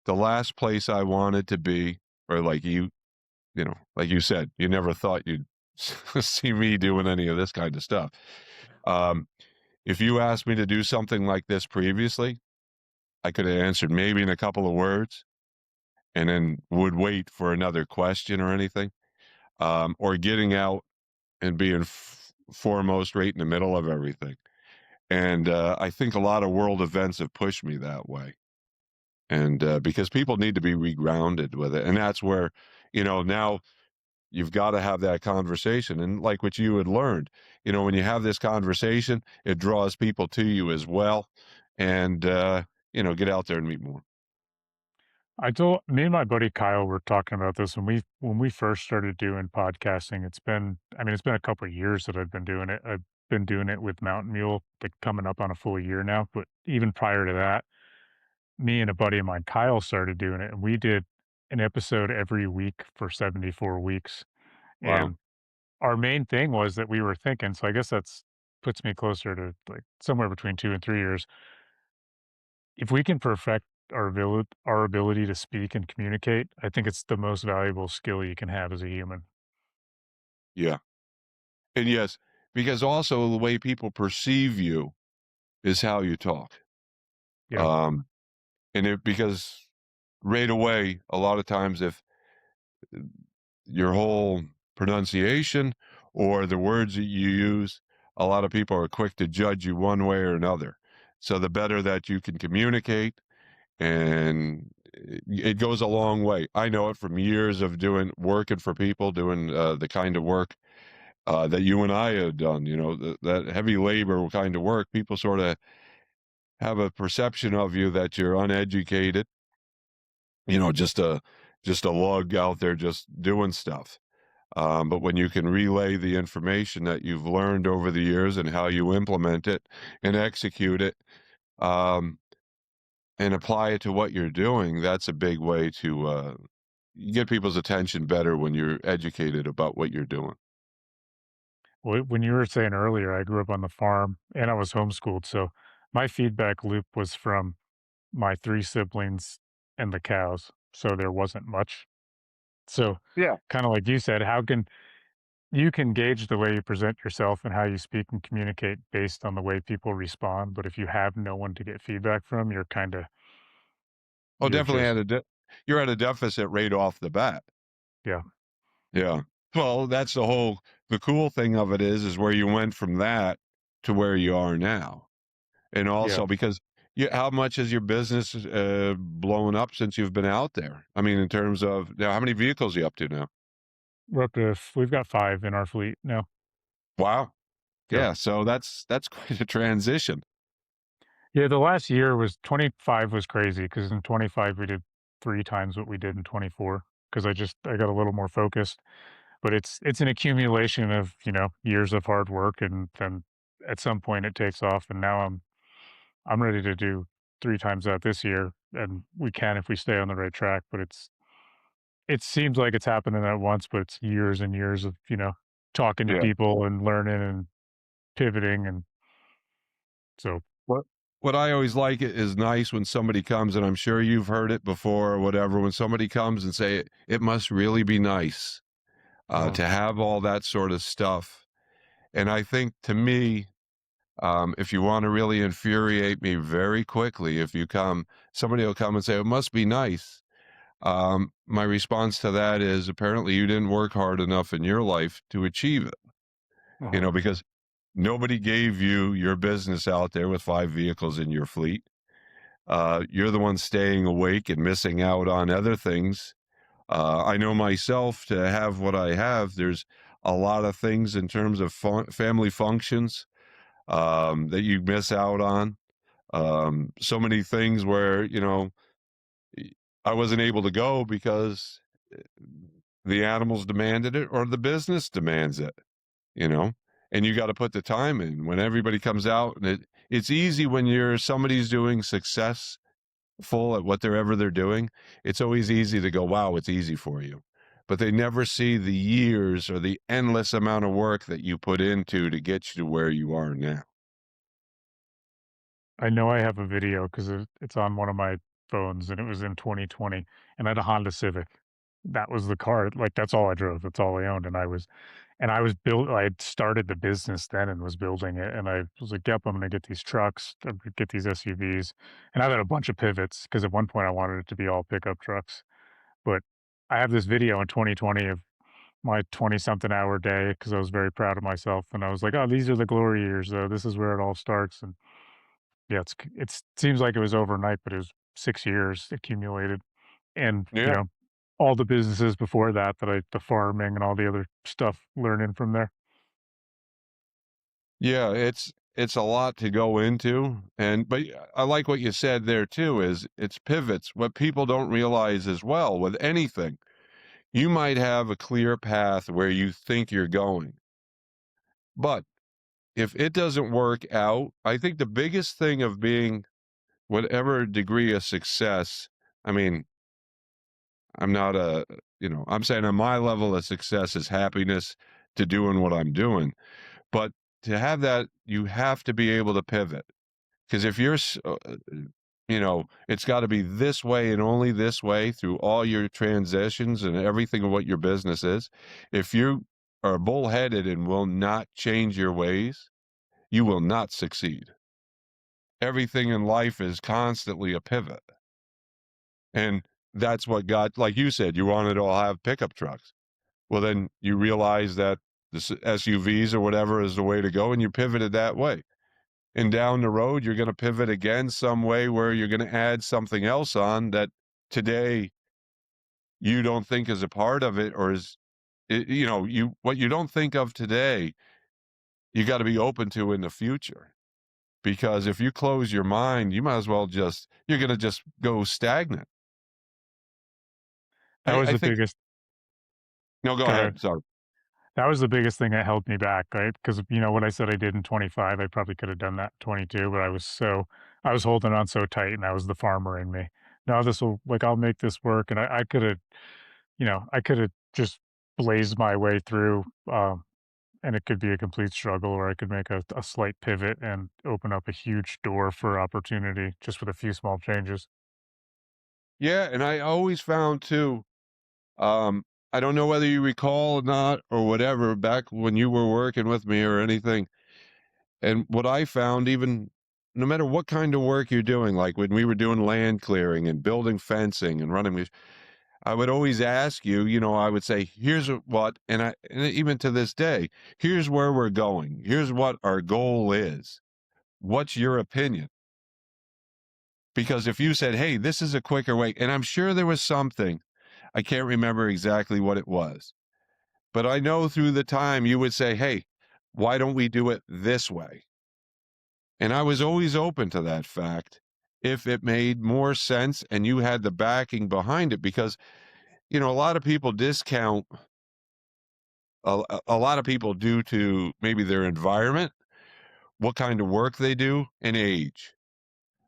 The last place I wanted to be, or like like you said, you never thought you'd see me doing any of this kind of stuff. Um, if you asked me to do something like this previously, I could have answered maybe in a couple of words and then would wait for another question or anything. Or getting out and being foremost right in the middle of everything. And I think a lot of world events have pushed me that way. And because people need to be regrounded with it. And that's where, now you've got to have that conversation. And like what you had learned, when you have this conversation, it draws people to you as well. And, get out there and meet more. I told me and my buddy Kyle were talking about this when we first started doing podcasting. It's been a couple of years that I've been doing it. I've been doing it with Mountain Mule, like coming up on a full year now. But even prior to that, me and a buddy of mine, Kyle, started doing it, and we did an episode every week for 74 weeks. Wow. And our main thing was that we were thinking, so I guess that's puts me closer to like somewhere between 2 and 3 years. If we can perfect our ability to speak and communicate, I think it's the most valuable skill you can have as a human. Yeah. And yes, because also the way people perceive you is how you talk. Yeah. Um, and because right away, a lot of times, if your whole pronunciation or the words that you use, a lot of people are quick to judge you one way or another. So the better that you can communicate, and it goes a long way. I know it from years of working for people, doing the kind of work that you and I had done. That heavy labor kind of work. People sort of have a perception of you that you're uneducated, just a lug out there just doing stuff. But when you can relay the information that you've learned over the years and how you implement it and execute it, um, and apply it to what you're doing, that's a big way to get people's attention better when you're educated about what you're doing. When you were saying earlier, I grew up on the farm and I was homeschooled. So my feedback loop was from my three siblings and the cows. So there wasn't much. So Yeah. kind of like you said, how can you can gauge the way you present yourself and how you speak and communicate based on the way people respond. But if you have no one to get feedback from, Oh, you're definitely just, you're at a deficit right off the bat. yeah, Yeah. Well, that's the cool thing of it is where you went from that to where you are now. And yeah. also because how much has your business blown up since you've been out there? I mean, in terms of now, how many vehicles are you up to now? We've got 5 in our fleet now. Wow. Yeah. Yeah. So that's quite a transition. Yeah, the last year was 25 was crazy because in 25 we did 3 times what we did in 24 because I got a little more focused, but it's an accumulation of, years of hard work and then at some point it takes off and now I'm ready to do 3 times that this year and we can if we stay on the right track, but it seems like it's happening at once, but it's years and years of, talking to Yeah. people and learning and pivoting and so What what I always like it is nice when somebody comes, and I'm sure you've heard it before or whatever, when somebody comes and say it must really be nice uh to have all that sort of stuff. And I think to me, if you want to really infuriate me very quickly, if somebody will come and say, it must be nice. My response to that is apparently you didn't work hard enough in your life to achieve it, uh because nobody gave you your business out there with 5 vehicles in your fleet. You're the one staying awake and missing out on other things. I know myself to have what I have, there's a lot of things in terms of family functions that you miss out on. So many things where, y- I wasn't able to go because the animals demanded it or the business demands it, you know? and you got to put the time in. When everybody comes out, and it's easy when you're somebody's doing successful at whatever they're doing. It's always easy to go, "Wow, it's easy for you," but they never see the years or the endless amount of work that you put into to get you to where you are now. I know I have a video 'cause it's on one of my phones, and it was in 2020, and I had a Honda Civic. That was the car, like, that's all I drove, that's all I owned, and I had started the business then and was building it, and I was like, "Yep, I'm gonna get these trucks, I'm gonna get these SUVs," and I've had a bunch of pivots because at one point I wanted it to be all pickup trucks, but I have this video in 2020 of my 20-something hour day because I was very proud of myself, and I was like, "Oh, these are the glory years, though, this is where it all starts," and yeah, it's seems like it was overnight, but it was 6 years accumulated, and, Yeah. all the businesses before that the farming and all the other stuff learning from there. Yeah, it's a lot to go into, and but I like what you said there too, is it's pivots. What people don't realize as well with anything, you might have a clear path where you think you're going, but if it doesn't work out, I think the biggest thing of being whatever degree of success, I mean, I'm not a, I'm saying on my level of success is happiness to doing what I'm doing. But to have that, you have to be able to pivot. Because if it's got to be this way and only this way through all your transitions and everything of what your business is. If you are bullheaded and will not change your ways, you will not succeed. Everything in life is constantly a pivot. And that's what got, like you said, you wanted to all have pickup trucks. Well, then you realize that the SUVs or whatever is the way to go, and you pivoted that way. And down the road, you're going to pivot again some way where you're going to add something else on that today you don't think is a part of it, or you what you don't think of today, you got to be open to in the future. Because if you close your mind, you might as well you're going to just go stagnant. That was I the think, biggest no, go Go ahead. ahead. Sorry. That was the biggest thing that held me back, right? Because what I said I did in 25, I probably could have done that in 22, but I was holding on so tight, and that was the farmer in me. "No, I'll make this work," and I coulda, I coulda just blazed my way through, and it could be a complete struggle, or I could make a slight pivot and open up a huge door for opportunity just with a few small changes. Yeah, and I always found too, um, I don't know whether you recall or not or whatever, back when you were working with me or anything. And what I found, even no matter what kind of work you're doing, like when we were doing land clearing and building fencing and running, I would always ask you, I would say, here's what, and even to this day, here's where we're going. Here's what our goal is. What's your opinion? Because if you said, hey, this is a quicker way, and I'm sure there was something, I can't remember exactly what it was, but I know through the time you would say, hey, why don't we do it this way? And I was always open to that fact if it made more sense and you had the backing behind it, because, a lot of people discount a lot of people due to maybe their environment, what kind of work they do, and age.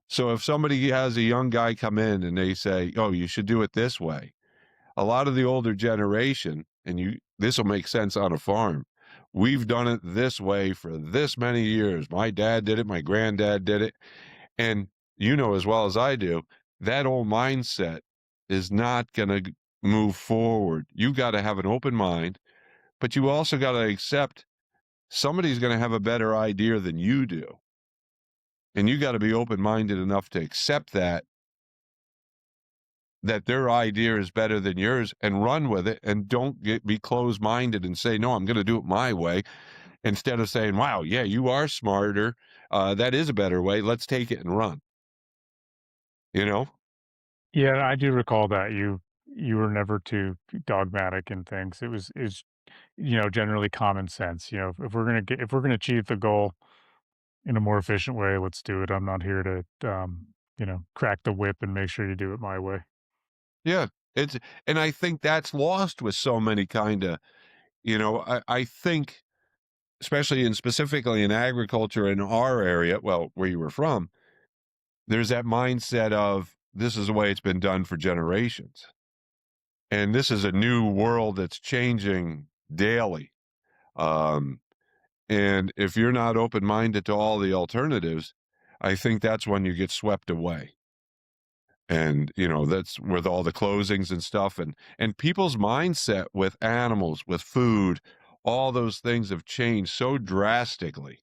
So if somebody has a young guy come in and they say, "Oh, you should do it this way," a lot of the older generation, and this will make sense on a farm. We've done it this way for this many years. My dad did it, my granddad did it. And you know as well as I do, that old mindset is not going to move forward. You got to have an open mind, but you also got to accept somebody's going to have a better idea than you do. And you got to be open minded enough to accept that their idea is better than yours and run with it, and don't be closed minded and say, no, I'm going to do it my way, instead of saying, wow, yeah, you are smarter. That is a better way. Let's take it and run, you know? Yeah, I do recall that you were never too dogmatic in things. Is generally common sense. If we're gonna achieve the goal in a more efficient way, let's do it. I'm not here to crack the whip and make sure you do it my way. Yeah, and I think that's lost with so many kinda, I think especially and specifically in agriculture in our area, well, where you were from, there's that mindset of this is the way it's been done for generations. And this is a new world that's changing daily. Um, and if you're not open minded to all the alternatives, I think that's when you get swept away. And that's with all the closings and stuff, and people's mindset with animals, with food, all those things have changed so drastically,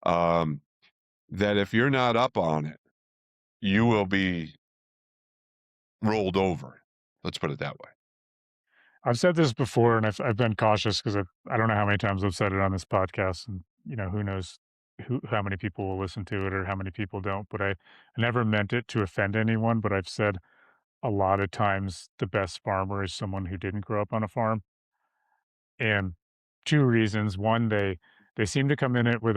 um, that if you're not up on it, you will be rolled over. Let's put it that way. I've said this before, and I've been cautious because I don't know how many times I've said it on this podcast, and who knows how many people will listen to it or how many people don't. But I never meant it to offend anyone. But I've said a lot of times the best farmer is someone who didn't grow up on a farm, and two reasons: one, they seem to come in it with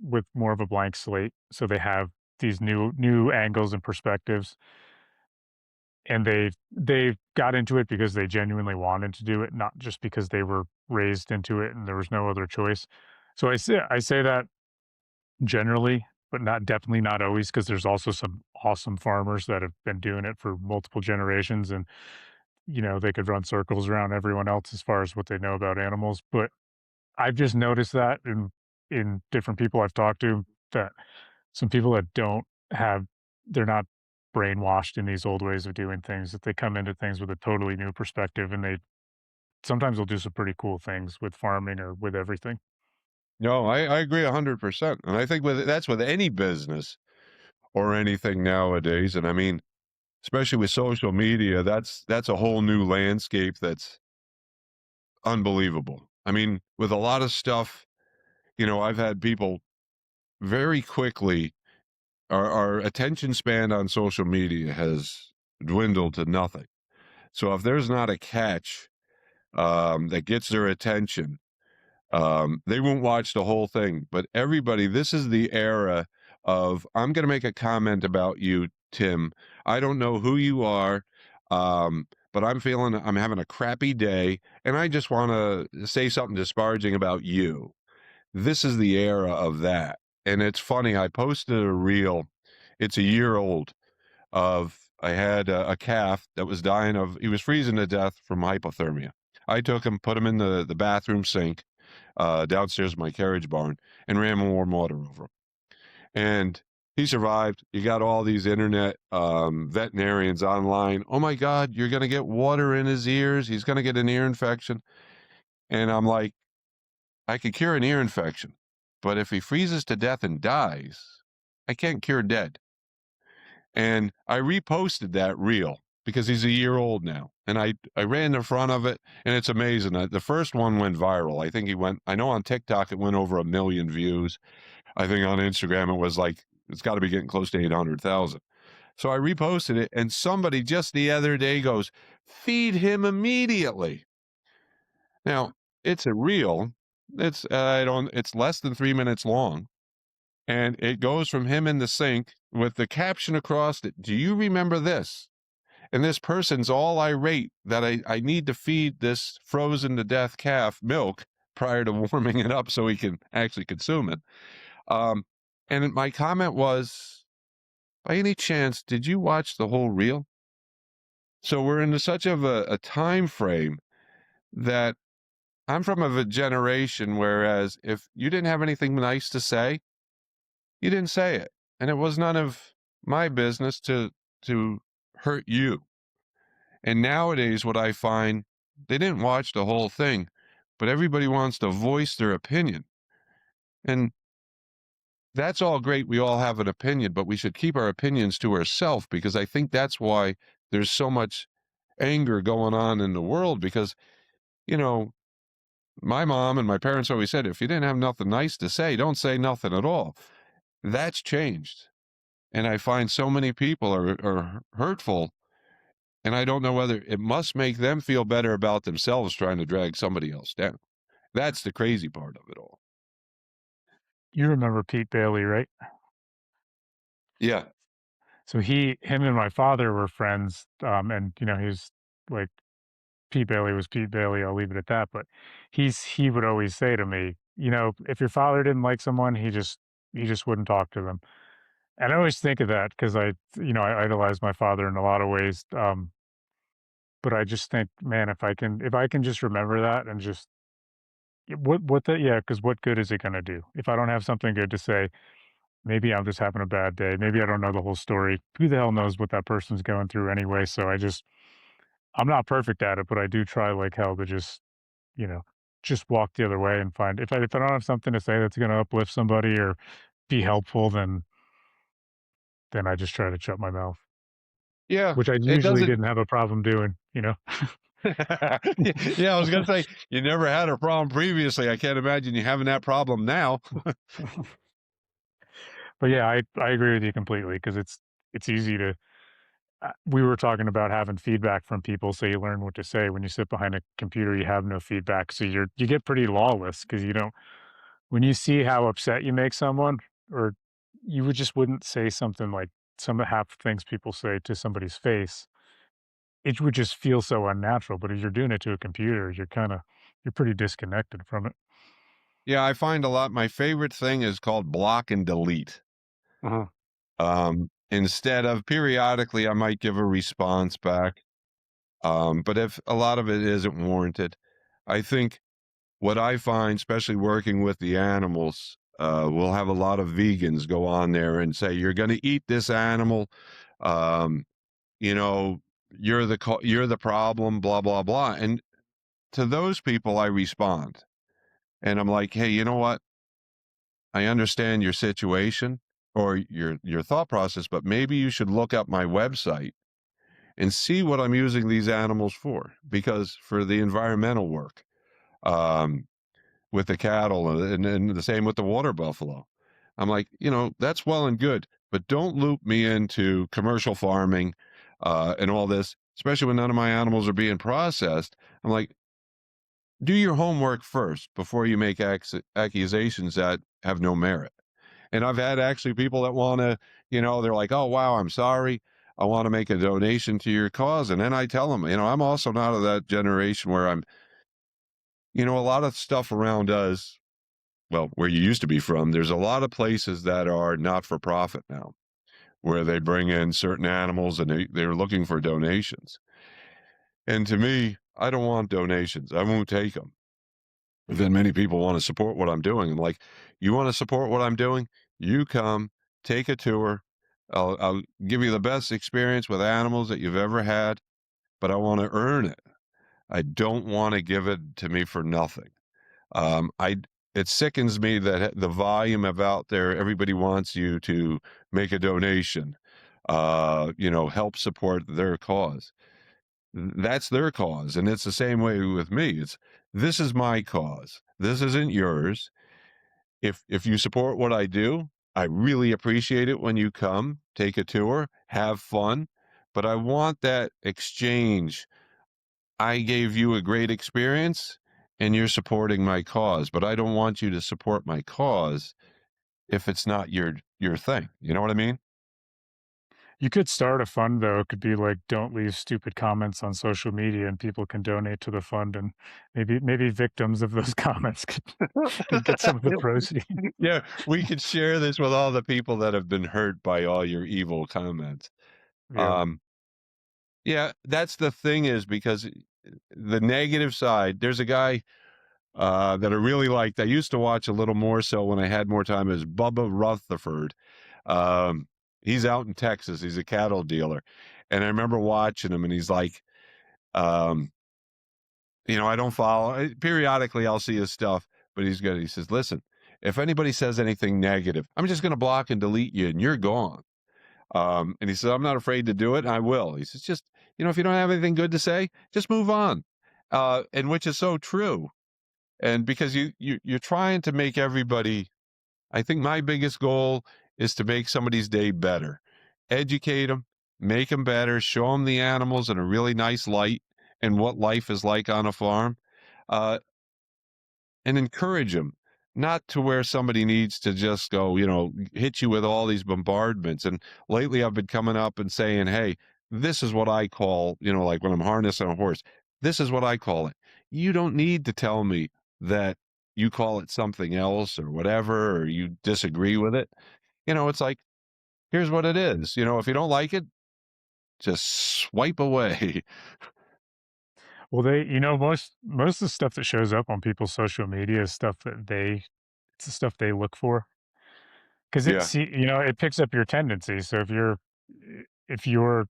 with more of a blank slate, so they have these new angles and perspectives, and they got into it because they genuinely wanted to do it, not just because they were raised into it and there was no other choice. So I say that generally, but not definitely not always, because there's also some awesome farmers that have been doing it for multiple generations, and they could run circles around everyone else as far as what they know about animals. But I've just noticed that in different people I've talked to, that some people that don't have they're not brainwashed in these old ways of doing things, that they come into things with a totally new perspective, and they sometimes will do some pretty cool things with farming or with everything. No, I agree 100%. And I think that's with any business or anything nowadays. And I mean, especially with social media, that's a whole new landscape that's unbelievable. I mean, with a lot of stuff, I've had people very quickly, our attention span on social media has dwindled to nothing. So if there's not a catch, that gets their attention, they won't watch the whole thing. But everybody, this is the era of I'm going to make a comment about you, Tim. I don't know who you are, but I'm having a crappy day, and I just want to say something disparaging about you. This is the era of that. And it's funny, I posted a reel, it's a year old, of I had a calf that was dying he was freezing to death from hypothermia. I took him, put him in the bathroom sink, downstairs in my carriage barn, and ran warm water over him. And he survived. You got all these internet veterinarians online. Oh my God, you're going to get water in his ears. He's going to get an ear infection. And I'm like, I could cure an ear infection, but if he freezes to death and dies, I can't cure dead. And I reposted that reel because he's a year old now. And I ran the front of it, and it's amazing. The first one went viral. I think I know on TikTok it went over 1 million views. I think on Instagram it was like, it's got to be getting close to 800,000. So I reposted it, and somebody just the other day goes, feed him immediately. Now, it's a reel. It's less than 3 minutes long, and it goes from him in the sink with the caption across it. Do you remember this? And this person's all irate that I need to feed this frozen to death calf milk prior to warming it up so he can actually consume it. Um, and my comment was, by any chance, did you watch the whole reel? So we're in such of a time frame that I'm from a generation, whereas if you didn't have anything nice to say, you didn't say it. And it was none of my business to hurt you. And nowadays, what I find, they didn't watch the whole thing, but everybody wants to voice their opinion. And that's all great. We all have an opinion, but we should keep our opinions to ourselves, because I think that's why there's so much anger going on in the world. Because, you know, my mom and my parents always said, if you didn't have nothing nice to say, don't say nothing at all. That's changed. And I find so many people are hurtful. And I don't know whether it must make them feel better about themselves trying to drag somebody else down. That's the crazy part of it all. You remember Pete Bailey, right? Yeah. So him and my father were friends, and he's like Pete Bailey was Pete Bailey. I'll leave it at that. But he would always say to me, if your father didn't like someone, he just wouldn't talk to them. And I always think of that because I idolize my father in a lot of ways. But I just think, man, if I can just remember that and just what the yeah, because what good is it gonna do if I don't have something good to say? Maybe I'm just having a bad day. Maybe I don't know the whole story. Who the hell knows what that person's going through anyway? So I'm not perfect at it, but I do try like hell to you know, just walk the other way and find if I don't have something to say that's gonna uplift somebody or be helpful, then I just try to shut my mouth, Yeah, which I it usually doesn't. didn't have a problem doing. Yeah, I was gonna say you never had a problem previously. I can't imagine you having that problem now. But yeah, I agree with you completely because it's easy to we were talking about having feedback from people so you learn what to say. When you sit behind a computer, you have no feedback, so you get pretty lawless because you don't when you see how upset you make someone, or you wouldn't say something like some half things people say to somebody's face. It would just feel so unnatural, but if you're doing it to a computer, you're pretty disconnected from it. Yeah, I find a lot. My favorite thing is called block and delete. Uh-huh. Instead of periodically, I might give a response back. But if a lot of it isn't warranted, I think what I find, especially working with the animals, we'll have a lot of vegans go on there and say, "You're going to eat this animal. Um, you know, you're the problem." Blah blah blah. And to those people, I respond, and I'm like, "Hey, you know what? I understand your situation or your thought process, but maybe you should look up my website and see what I'm using these animals for, because for the environmental work." Um, with the cattle and the same with the water buffalo. I'm like, that's well and good, but don't loop me into commercial farming and all this, especially when none of my animals are being processed. I'm like, do your homework first before you make accusations that have no merit. And I've had actually people that want to, they're like, oh, wow, I'm sorry. I want to make a donation to your cause. And then I tell them, I'm also not of that generation where a lot of stuff around us, well, where you used to be from, there's a lot of places that are not for profit now, where they bring in certain animals and they're looking for donations. And to me, I don't want donations. I won't take them. But then many people want to support what I'm doing. I'm like, you want to support what I'm doing? You come, take a tour. I'll give you the best experience with animals that you've ever had, but I want to earn it. I don't want to give it to me for nothing. I It sickens me that the volume of out there, everybody wants you to make a donation, help support their cause. That's their cause, and it's the same way with me. This is my cause. This isn't yours. If you support what I do, I really appreciate it when you come, take a tour, have fun, but I want that exchange. I gave you a great experience and you're supporting my cause, but I don't want you to support my cause if it's not your thing. You know what I mean? You could start a fund though. It could be like, "Don't leave stupid comments on social media," and people can donate to the fund, and maybe victims of those comments could get some of the proceeds. Yeah, we could share this with all the people that have been hurt by all your evil comments. Yeah. Um, yeah, that's the thing is because the negative side, there's a guy that I really liked. I used to watch a little more so when I had more time is Bubba Rutherford. Um, he's out in Texas. He's a cattle dealer. And I remember watching him and he's like, um, I don't follow periodically I'll see his stuff, but he's good. He says, listen, if anybody says anything negative, I'm just going to block and delete you and you're gone. And he says, I'm not afraid to do it. And I will. He says, just, if you don't have anything good to say, just move on. And which is so true. And because you're trying to make everybody, I think my biggest goal is to make somebody's day better. Educate them, make them better, show them the animals in a really nice light and what life is like on a farm, uh, and encourage them. Not to where somebody needs to just go, hit you with all these bombardments. And lately I've been coming up and saying, hey, this is what I call, like when I'm harnessing a horse, this is what I call it. You don't need to tell me that you call it something else or whatever, or you disagree with it. It's like, here's what it is. If you don't like it, just swipe away. Well, most of the stuff that shows up on people's social media is stuff that it's the stuff they look for. 'Cause Yeah. it picks up your tendencies. So if you're a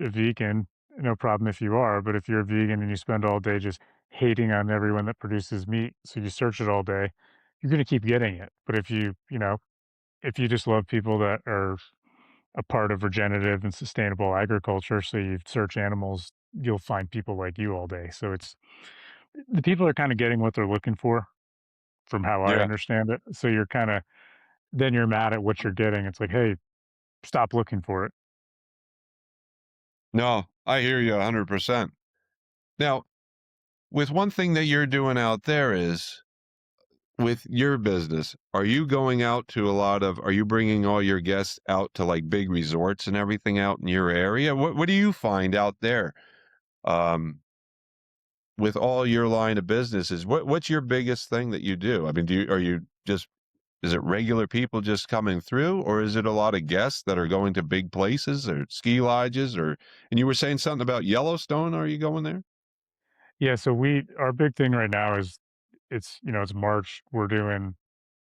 vegan, no problem if you are, but if you're a vegan and you spend all day just hating on everyone that produces meat, so you search it all day, you're gonna keep getting it. But if you just love people that are a part of regenerative and sustainable agriculture, so you search animals, you'll find people like you all day. So it's the people are kinda getting what they're looking for from how I Yeah. understand it. So you're kinda then you're mad at what you're getting. It's like, "Hey, stop looking for it." No, I hear you 100%. Now, with one thing that you're doing out there is with your business, are you going out to are you bringing all your guests out to like big resorts and everything out in your area? What do you find out there? Um, with all your line of businesses, what's your biggest thing that you do? I mean, are you just is it regular people just coming through, or is it a lot of guests that are going to big places or ski lodges and you were saying something about Yellowstone, are you going there? Yeah, so our big thing right now is it's March.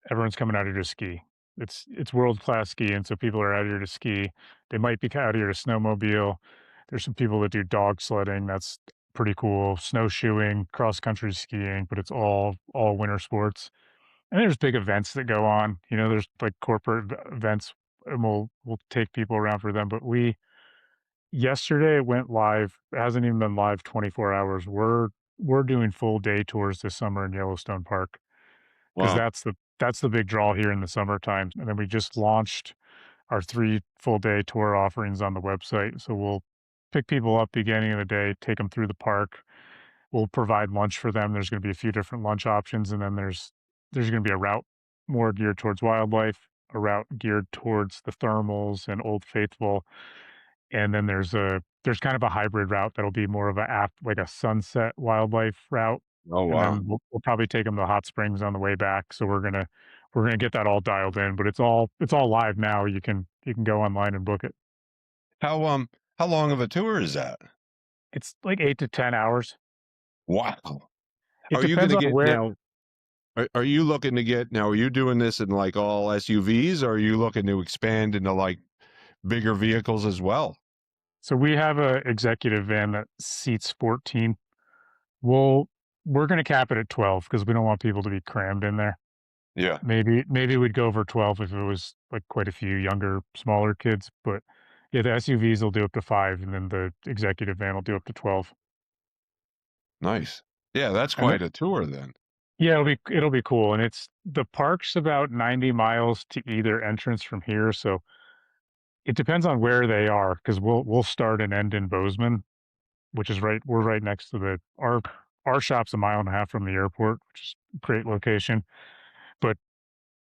Everyone's coming out here to ski. It's world-class skiing, so people are out here to ski. They might be out here to snowmobile. There's some people that do dog sledding, that's pretty cool, snowshoeing, cross-country skiing, but it's all winter sports. And there's big events that go on, there's, like, corporate events, and we'll take people around for them, but yesterday it went live. It hasn't even been live 24 hours. We're doing full day tours this summer in Yellowstone Park because Wow. that's the big draw here in the summertime. And then we just launched our 3 full day tour offerings on the website. So we'll pick people up beginning of the day, take them through the park. We'll provide lunch for them. There's going to be a few different lunch options, and then there's going to be a route more geared towards wildlife, a route geared towards the thermals and Old Faithful, and then there's kind of a hybrid route that'll be more of like a sunset wildlife route, Oh, and wow. then we'll probably take them to hot springs on the way back. So we're gonna get that all dialed in, but it's all live now. You can go online and book it. How long of a tour is that? It's like 8 to 10 hours. Wow. It Are you depends gonna on get where. now are you looking to get now, are you doing this in, like, all SUVs, or are you looking to expand into, like, bigger vehicles as well? So we have a executive van that seats 14. We'll we're gonna cap it at 12 because we don't want people to be crammed in there. Yeah, Maybe we'd go over 12 if it was, like, quite a few younger, smaller kids, but, yeah, the SUVs will do up to 5, and then the executive van will do up to 12. nice. Yeah, that's And the quite a tour then. Yeah, it'll be cool, and the park's about 90 miles to either entrance from here, so it depends on where they are because we'll start and end in Bozeman, which is we're right next to our shop's a mile and a half from the airport, which is a great location, but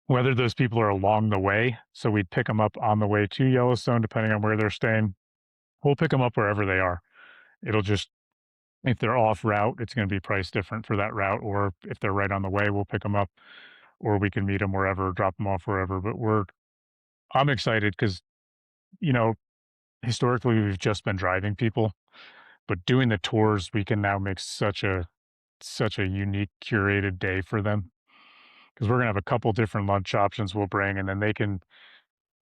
whether those people are along the way, so we'd pick them up on the way to Yellowstone depending on where they're staying. We'll pick them up wherever they are. It'll just if they're off route, it's gonna be priced different for that route, or if they're right on the way, we'll pick them up, or we can meet them wherever, drop them off wherever, but I'm excited because you know, historically, we've just been driving people, but doing the tours, we can now make such a unique curated day for them because 'cause we're gonna have a couple different lunch options we'll bring, and then they can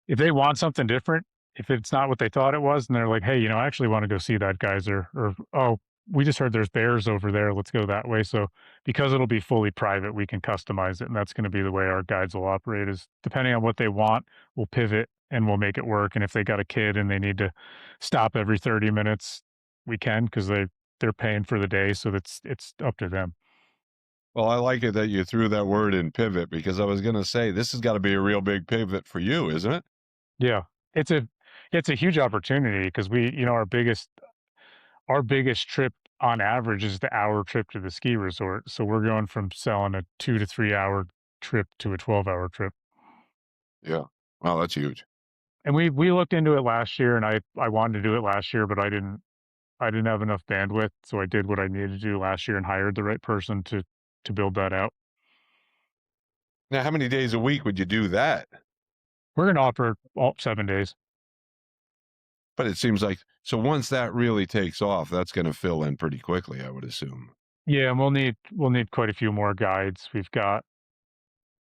if they want something different, if it's not what they thought it was, and they're like, "Hey, I actually wanna go see that geyser," or, "Oh, we just heard there's bears over there, let's go that way." So, because it'll be fully private, we can customize it, and that's gonna be the way our guides will operate is depending on what they want, we'll pivot and we'll make it work, and if they got a kid and they need to stop every 30 minutes, we can because they're paying for the day, so it's up to them. Well, I like it that you threw that word in pivot because I was gonna say this has gotta be a real big pivot for you, isn't it? Yeah. It's a it's a huge opportunity because our biggest trip on average is the hour trip to the ski resort, so we're going from selling a 2 to 3 hour trip to a 12-hour trip. Yeah. Wow, that's huge. And we looked into it last year, and I wanted to do it last year, but I didn't have enough bandwidth, so I did what I needed to do last year and hired the right person to build that out. Now, how many days a week would you do that? We're gonna offer all 7 days. But it seems like so once that really takes off, that's gonna fill in pretty quickly, I would assume. Yeah, and we'll need quite a few more guides. We've got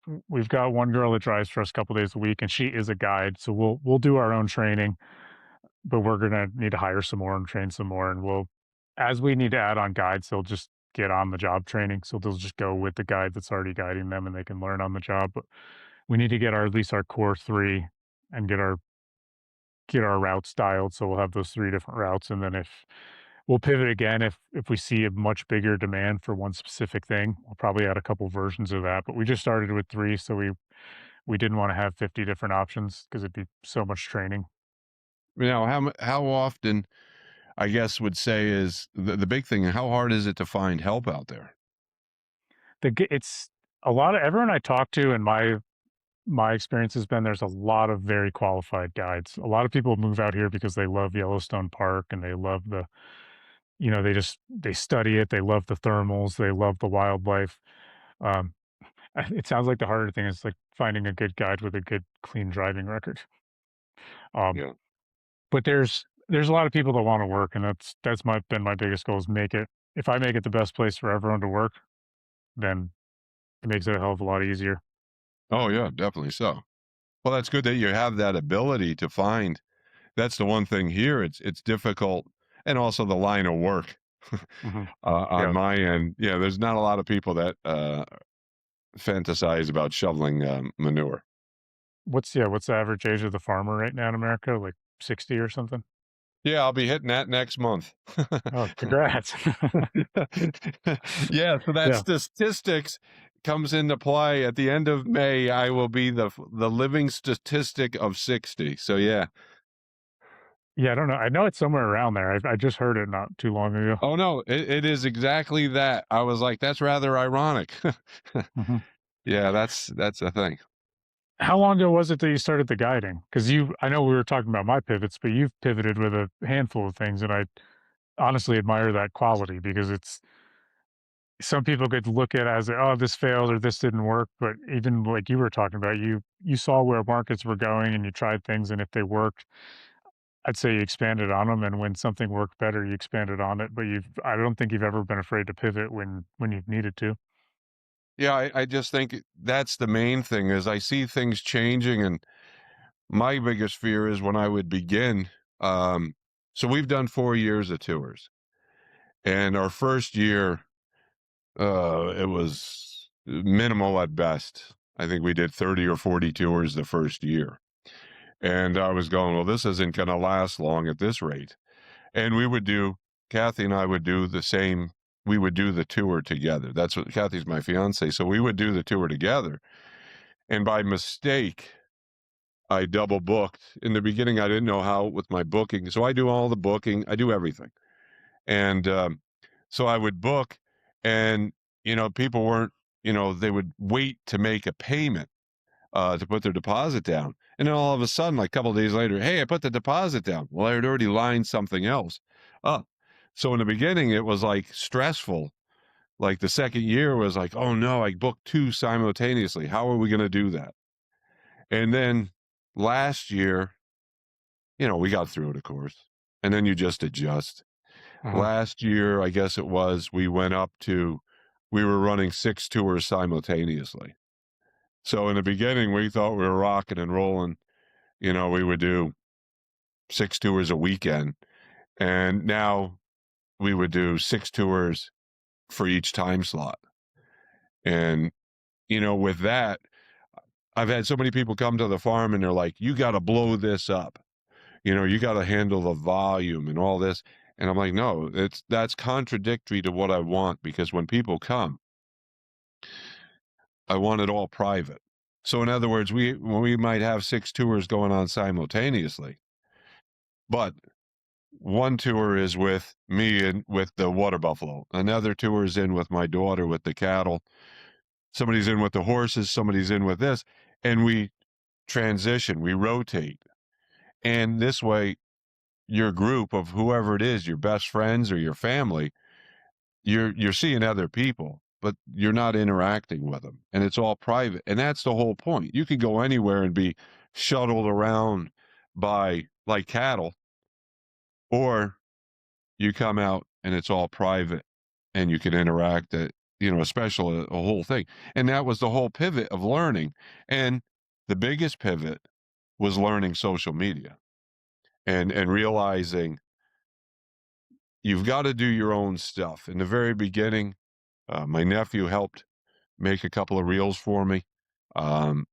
one girl that drives for us a couple days a week, and she is a guide, so we'll do our own training, but we're gonna need to hire some more and train some more, and we'll as we need to add on guides, they'll just get on the job training, so they'll just go with the guide that's already guiding them, and they can learn on the job, but we need to get our at least our core 3 and get our routes dialed, so we'll have those 3 different routes, and then if we'll pivot again if we see a much bigger demand for one specific thing, we'll probably add a couple versions of that, but we just started with 3, so we didn't wanna have 50 different options because 'cause it'd be so much training. Now, how often, I guess, would say is the big thing, how hard is it to find help out there? It's a lot of everyone I talk to and my experience has been there's a lot of very qualified guides. A lot of people move out here because they love Yellowstone Park and they love they study it, they love the thermals, they love the wildlife. Um, it sounds like the harder thing is, like, finding a good guide with a good, clean driving record. Um, Yeah. but there's a lot of people that wanna work, and that's my biggest goal is make it if I make it the best place for everyone to work, then it makes it a hell of a lot easier. Oh, yeah, definitely so. Well, that's good that you have that ability to find. That's the one thing here, it's difficult, and also the line of work, Mhm. on Yeah. my end. Yeah, there's not a lot of people that, fantasize about shoveling, manure. What's the average age of the farmer right now in America? Like 60 or something? Yeah, I'll be hitting that next month. Oh, congrats. Yeah, so that Yeah. statistics comes into play at the end of May. I will be the living statistic of 60. So yeah. Yeah, I don't know. I know it's somewhere around there. I just heard it not too long ago. Oh no, it is exactly that. I was like, that's rather ironic. Mhm. Yeah, that's a thing. How long ago was it that you started the guiding? Because I know we were talking about my pivots, but you've pivoted with a handful of things, and I honestly admire that quality because it's some people could look at it as, oh, this failed or this didn't work. But even like you were talking about, you saw where markets were going and you tried things, and if they worked, I'd say you expanded on them. And when something worked better, you expanded on it. But I don't think you've ever been afraid to pivot when you've needed to. Yeah, I just think that's the main thing is I see things changing, and my biggest fear is when I would begin. Um, so we've done 4 years of tours, and our first year, it was minimal at best. I think we did 30 or 40 tours the first year. And I was going, well, this isn't going to last long at this rate. And Kathy and I would do the same. We would do the tour together. That's what Kathy's my fiance. So we would do the tour together. And by mistake, I double booked. In the beginning, I didn't know how with my booking. So I do all the booking, I do everything. And so I would book, and, people weren't, they would wait to make a payment to put their deposit down. And then all of a sudden, like a couple of days later, hey, I put the deposit down. Well, I had already lined something else up. So in the beginning, it was like stressful. Like the second year was like, oh no, I booked two simultaneously. How are we going to do that? And then last year, we got through it, of course. And then you just adjust. Uh-huh. Last year, I guess it was, we were running 6 tours simultaneously. So in the beginning, we thought we were rocking and rolling. We would do 6 tours a weekend, and now we would do 6 tours for each time slot. And, with that, I've had so many people come to the farm and they're like, "You gotta blow this up. You gotta handle the volume and all this." And I'm like, "No, that's contradictory to what I want, because when people come, I want it all private." So in other words, we might have 6 tours going on simultaneously, but one tour is with me and with the water buffalo. Another tour is in with my daughter with the cattle. Somebody's in with the horses, somebody's in with this, and we transition, we rotate. And this way, your group of whoever it is, your best friends or your family, you're seeing other people. but you're not interacting with them, and it's all private, and that's the whole point. You could go anywhere and be shuttled around by like cattle, or you come out and it's all private and you can interact at, a special a whole thing. And that was the whole pivot of learning. And the biggest pivot was learning social media and realizing you've got to do your own stuff. In the very beginning, my nephew helped make a couple of reels for me. Um,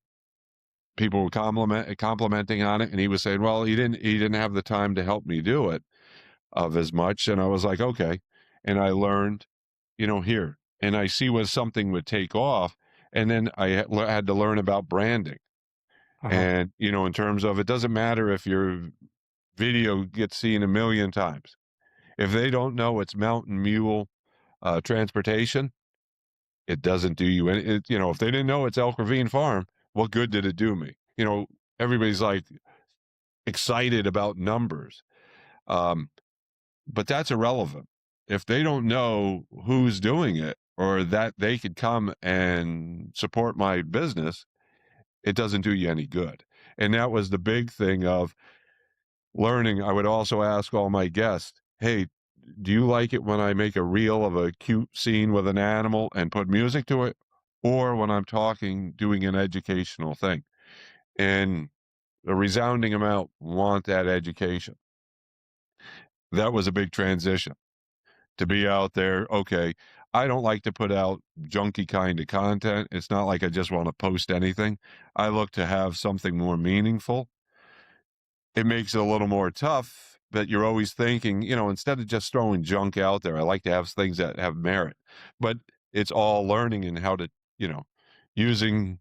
People were complimenting on it, and he was saying, "Well, he didn't have the time to help me do it of as much." And I was like, "Okay," and I learned, here, and I see when something would take off, and then I had to learn about branding, Uh-huh. and in terms of it doesn't matter if your video gets seen a million times if they don't know it's Mountain Mule transportation, it doesn't do you any. If they didn't know it's Elk Ravine Farm, what good did it do me? Everybody's like excited about numbers, um, but that's irrelevant. If they don't know who's doing it or that they could come and support my business, it doesn't do you any good. And that was the big thing of learning. I would also ask all my guests, hey, do you like it when I make a reel of a cute scene with an animal and put music to it? Or when I'm talking, doing an educational thing? And a resounding amount want that education. That was a big transition to be out there. Okay, I don't like to put out junky kind of content. It's not like I just want to post anything. I look to have something more meaningful. It makes it a little more tough, but you're always thinking, instead of just throwing junk out there, I like to have things that have merit. But it's all learning and how to, you know, using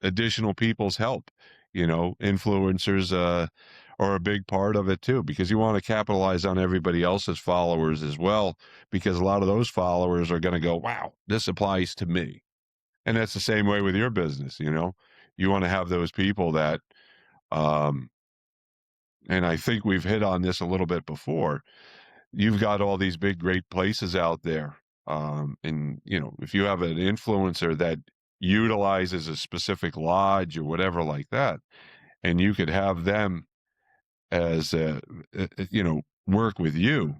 additional people's help. Influencers are a big part of it too, because you want to capitalize on everybody else's followers as well, because a lot of those followers are going to go, wow, this applies to me. And that's the same way with your business. You want to have those people that, um, and I think we've hit on this a little bit before. You've got all these big, great places out there. And, if you have an influencer that utilizes a specific lodge or whatever like that, and you could have them as, work with you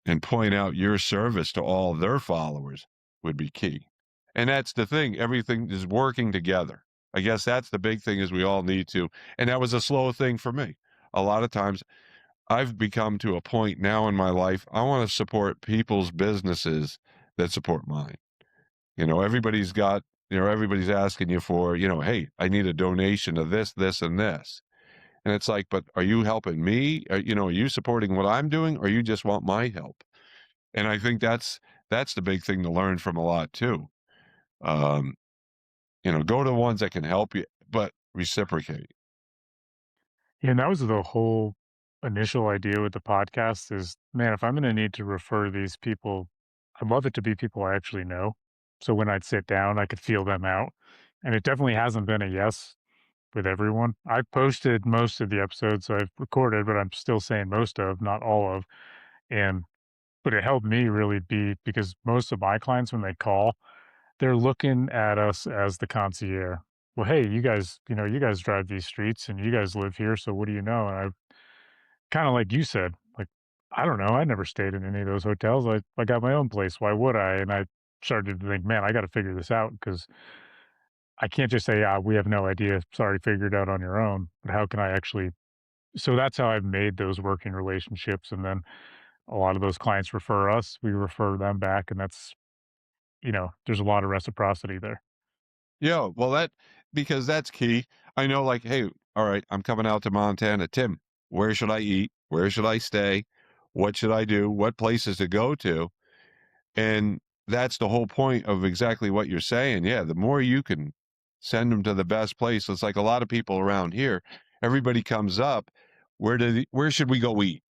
and point out your service to all their followers would be key. And that's the thing. Everything is working together. I guess that's the big thing is we all need to. And that was a slow thing for me. A lot of times I've become to a point now in my life, I want to support people's businesses that support mine. Everybody's asking you for, hey, I need a donation of this, this, and this. And it's like, but are you helping me? Are you supporting what I'm doing, or you just want my help? And I think that's the big thing to learn from a lot too. Um, go to the ones that can help you, but reciprocate. Yeah, and that was the whole initial idea with the podcast is, man, if I'm gonna need to refer these people, I'd love it to be people I actually know. So when I'd sit down, I could feel them out. And it definitely hasn't been a yes with everyone. I've posted most of the episodes I've recorded, but I'm still saying most of, not all of. And but it helped me really be because most of my clients, when they call, they're looking at us as the concierge. Well, hey, you guys drive these streets and you guys live here, so what do you know? And I kind of like you said, like, I don't know. I never stayed in any of those hotels. I got my own place. Why would I? And I started to think, man, I got to figure this out because I can't just say, we have no idea. Sorry, figure it out on your own. But how can I actually? So that's how I've made those working relationships. And then a lot of those clients refer us, we refer them back. And there's a lot of reciprocity there. Yeah, well, because that's key. I know, like, hey, all right, I'm coming out to Montana. Tim, where should I eat? Where should I stay? What should I do? What places to go to? And that's the whole point of exactly what you're saying. Yeah, the more you can send them to the best place. It's like a lot of people around here. Everybody comes up. Where should we go eat?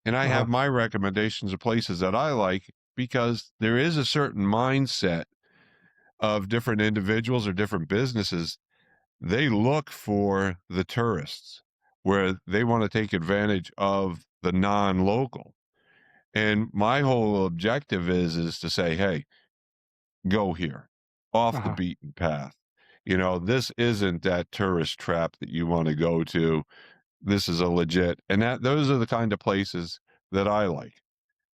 And I Uh-huh. have my recommendations of places that I like because there is a certain mindset of different individuals or different businesses. They look for the tourists where they want to take advantage of the non-local. And my whole objective is to say, hey, go here, off the Uh-huh. beaten path. This isn't that tourist trap that you want to go to. This is a legit, and those are the kind of places that I like,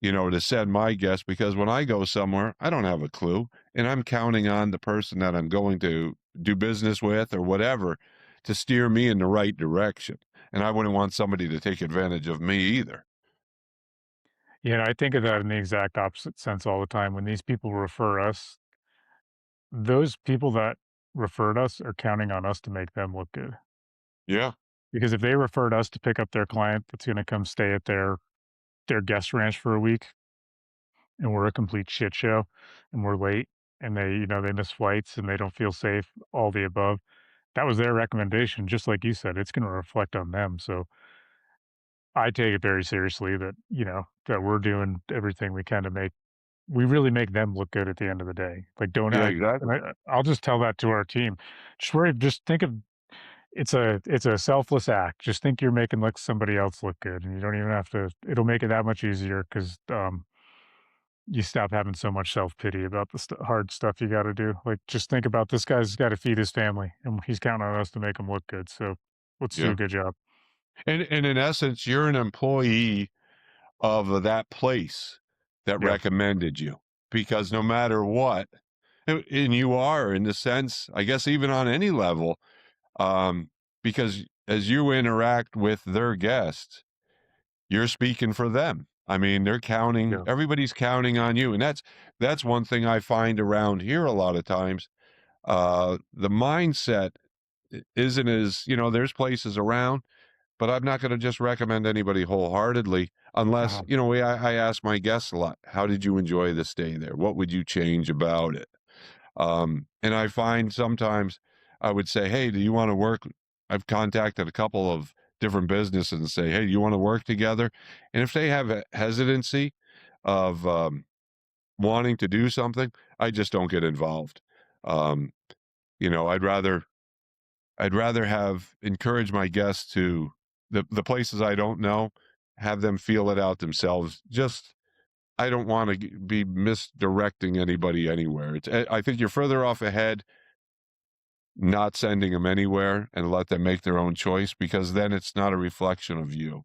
to send my guests because when I go somewhere, I don't have a clue, and I'm counting on the person that I'm going to do business with or whatever to steer me in the right direction. And I wouldn't want somebody to take advantage of me either. I think of that in the exact opposite sense all the time. When these people refer us, those people that referred us are counting on us to make them look good. Yeah. Because if they referred us to pick up their client that's gonna come stay at their guest ranch for a week, and we're a complete shit show, and we're late, and they miss flights, and they don't feel safe, all the above, that was their recommendation, just like you said, it's gonna reflect on them, so I take it very seriously that, that we're doing everything we can to we really make them look good at the end of the day. Like, don't Yeah, act exactly. and I'll just tell that to our team. Just think of it's a selfless act. Just think you're making somebody else look good, and you don't even have to it'll make it that much easier 'cause, you stop having so much self-pity about the hard stuff you gotta do. Like, just think about this guy's gotta feed his family, and he's counting on us to make him look good, so let's do a Yeah. good job. And in essence, you're an employee of that place that Yeah. recommended you because no matter what, and you are in the sense, I guess, even on any level, um, because as you interact with their guests, you're speaking for them. I mean, Yeah. everybody's counting on you. And that's one thing I find around here a lot of times. The mindset isn't as, there's places around, but I'm not going to just recommend anybody wholeheartedly unless, Uh-huh. I ask my guests a lot, how did you enjoy the stay there? What would you change about it? And I find sometimes I would say, "Hey, do you wanna work?" I've contacted a couple of different businesses and say, "Hey, you wanna work together?" And if they have a hesitancy of, wanting to do something, I just don't get involved. Um, you know, I'd rather have encourage my guests to the places I don't know, have them feel it out themselves. Just I don't wanna be misdirecting anybody anywhere. I think you're further off ahead not sending them anywhere and let them make their own choice because then it's not a reflection of you.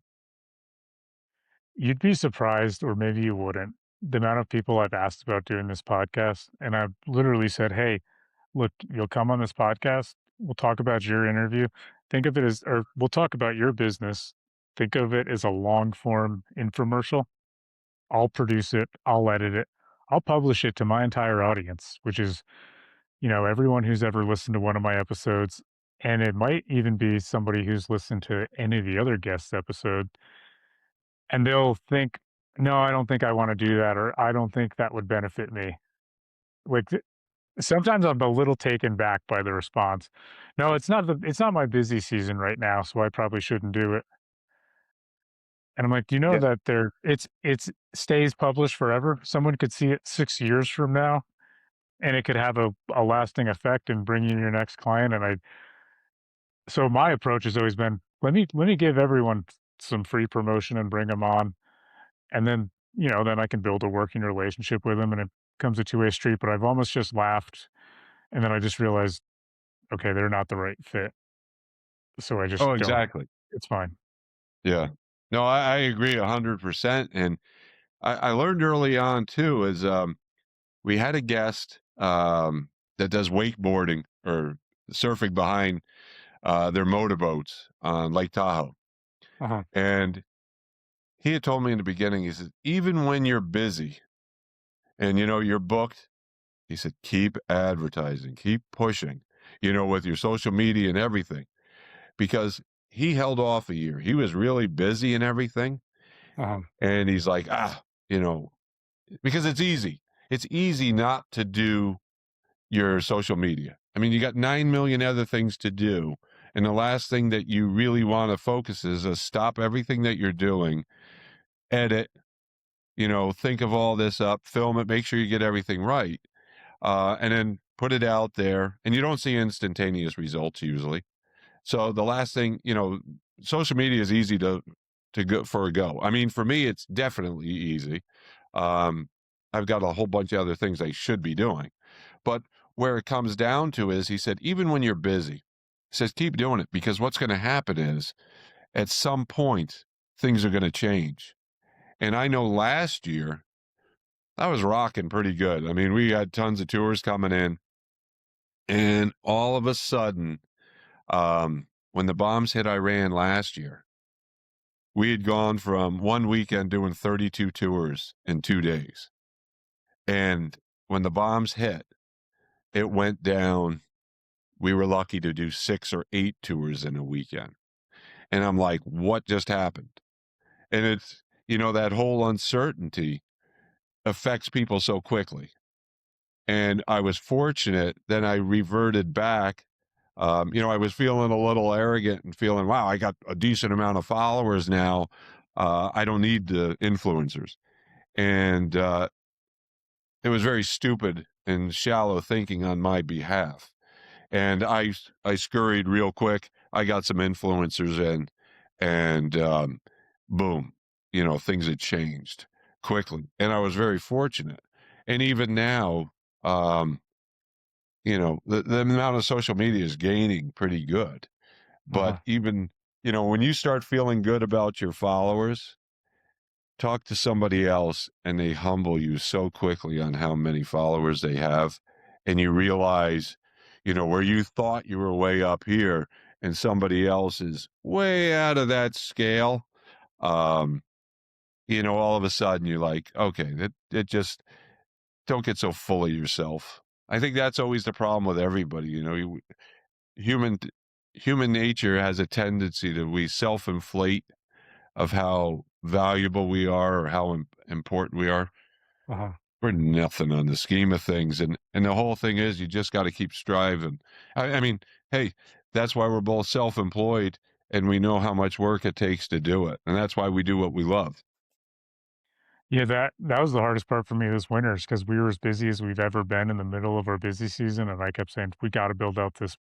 You'd be surprised, or maybe you wouldn't, the amount of people I've asked about doing this podcast, and I've literally said, "Hey, look, you'll come on this podcast, we'll talk about your interview. Think of it as or we'll talk about your business. Think of it as a long form infomercial. I'll produce it, I'll edit it, I'll publish it to my entire audience, which is, everyone who's ever listened to one of my episodes, and it might even be somebody who's listened to any of the other guests' episode, and they'll think, "No, I don't think I wanna do that," or, "I don't think that would benefit me." Like, sometimes I'm a little taken back by the response. "No, it's not my busy season right now, so I probably shouldn't do it." And I'm like, "Do you know Yeah. that it's stays published forever? Someone could see it 6 years from now, and it could have a lasting effect in bringing your next client," so my approach has always been, let me give everyone some free promotion and bring them on, and then, then I can build a working relationship with them, and it becomes a two-way street, but I've almost just laughed, and then I just realized, okay, they're not the right fit, so I just Oh, don't. exactly. It's fine. Yeah. No, I agree 100%. And I learned early on too is we had a guest that does wakeboarding or surfing behind their motorboats on Lake Tahoe. Uh-huh, And he had told me in the beginning, he said, even when you're busy and you're booked, he said, keep advertising, keep pushing, with your social media and everything. Because he held off a year. He was really busy and everything, uh-huh. and he's like, you know, because it's easy. It's easy not to do your social media. I mean, you got 9 million other things to do, and the last thing that you really wanna focus is, stop everything that you're doing, edit, think of all this up, film it, make sure you get everything right, and then put it out there, and you don't see instantaneous results usually. So the last thing, social media is easy to go for a go. I mean, for me, it's definitely easy. Um, I've got a whole bunch of other things I should be doing. But where it comes down to is he said, even when you're busy, he says, keep doing it because what's going to happen is at some point things are going to change. And I know last year I was rocking pretty good. I mean, we had tons of tours coming in, and all of a sudden, when the bombs hit Iran last year, we had gone from one weekend doing 32 tours in 2 days. And when the bombs hit, it went down. We were lucky to do 6 or 8 tours in a weekend. And I'm like, what just happened? And it's, that whole uncertainty affects people so quickly. And I was fortunate, then I reverted back. I was feeling a little arrogant and feeling, wow, I got a decent amount of followers now. I don't need the influencers. And it was very stupid and shallow thinking on my behalf. And I scurried real quick. I got some influencers in, and boom, things had changed quickly. And I was very fortunate. And even now, um, the amount of social media is gaining pretty good. But Uh-huh. even, when you start feeling good about your followers, talk to somebody else and they humble you so quickly on how many followers they have. And you realize, where you thought you were way up here and somebody else is way out of that scale. Um, all of a sudden you're like, okay, that it just don't get so full of yourself. I think that's always the problem with everybody. Human human nature has a tendency to we self-inflate of how valuable we are or how important we are. Uh-huh. We're nothing on the scheme of things, and the whole thing is you just got to keep striving. I mean, hey, that's why we're both self-employed and we know how much work it takes to do it, and that's why we do what we love. Yeah, that was the hardest part for me this winter is because we were as busy as we've ever been in the middle of our busy season, and I kept saying, "We gotta build out this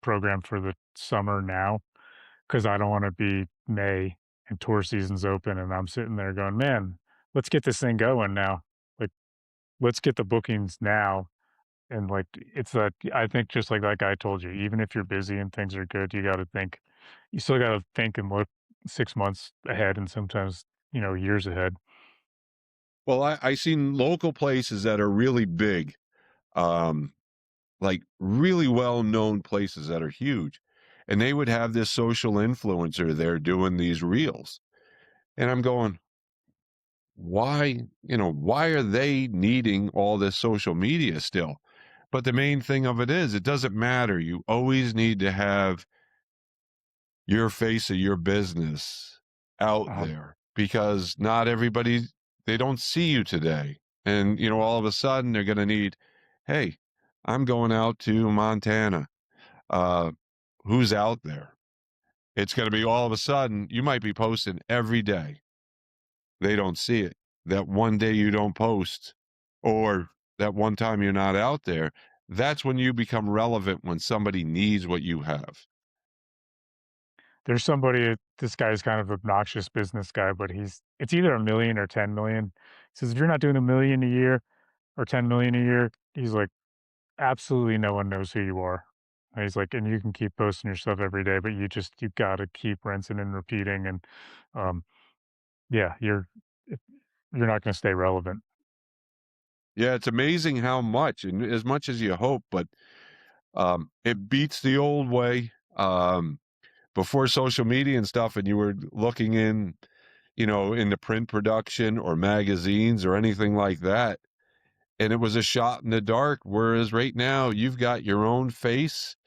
program for the summer now, because I don't wanna be May and tour season's open," and I'm sitting there going, "Man, let's get this thing going now. Like, let's get the bookings now." And, like, it's that I think just like that guy told you, even if you're busy and things are good, you still gotta think and look 6 months ahead and sometimes, years ahead. Well, I seen local places that are really big, um, like really well-known places that are huge, and they would have this social influencer there doing these reels, and I'm going, why are they needing all this social media still? But the main thing of it is it doesn't matter. You always need to have your face of your business out Uh, there because not everybody they don't see you today. And all of a sudden they're going to need, hey, I'm going out to Montana. Uh who's out there? It's going to be all of a sudden you might be posting every day. They don't see it. That one day you don't post or that one time you're not out there, that's when you become relevant when somebody needs what you have. there's somebody this guy's kind of obnoxious business guy, but it's either 1,000,000 or 10,000,000. He says, "If you're not doing 1,000,000 a year or 10,000,000 a year," he's like, "absolutely no one knows who you are." And he's like, "And you can keep posting your stuff every day, but you gotta keep rinsing and repeating, and, um, yeah, if you're not gonna stay relevant." Yeah, it's amazing how much and as much as you hope, but it beats the old way. Before social media and stuff, and you were looking into print production or magazines or anything like that, and it was a shot in the dark. Whereas right now, you've got your own face,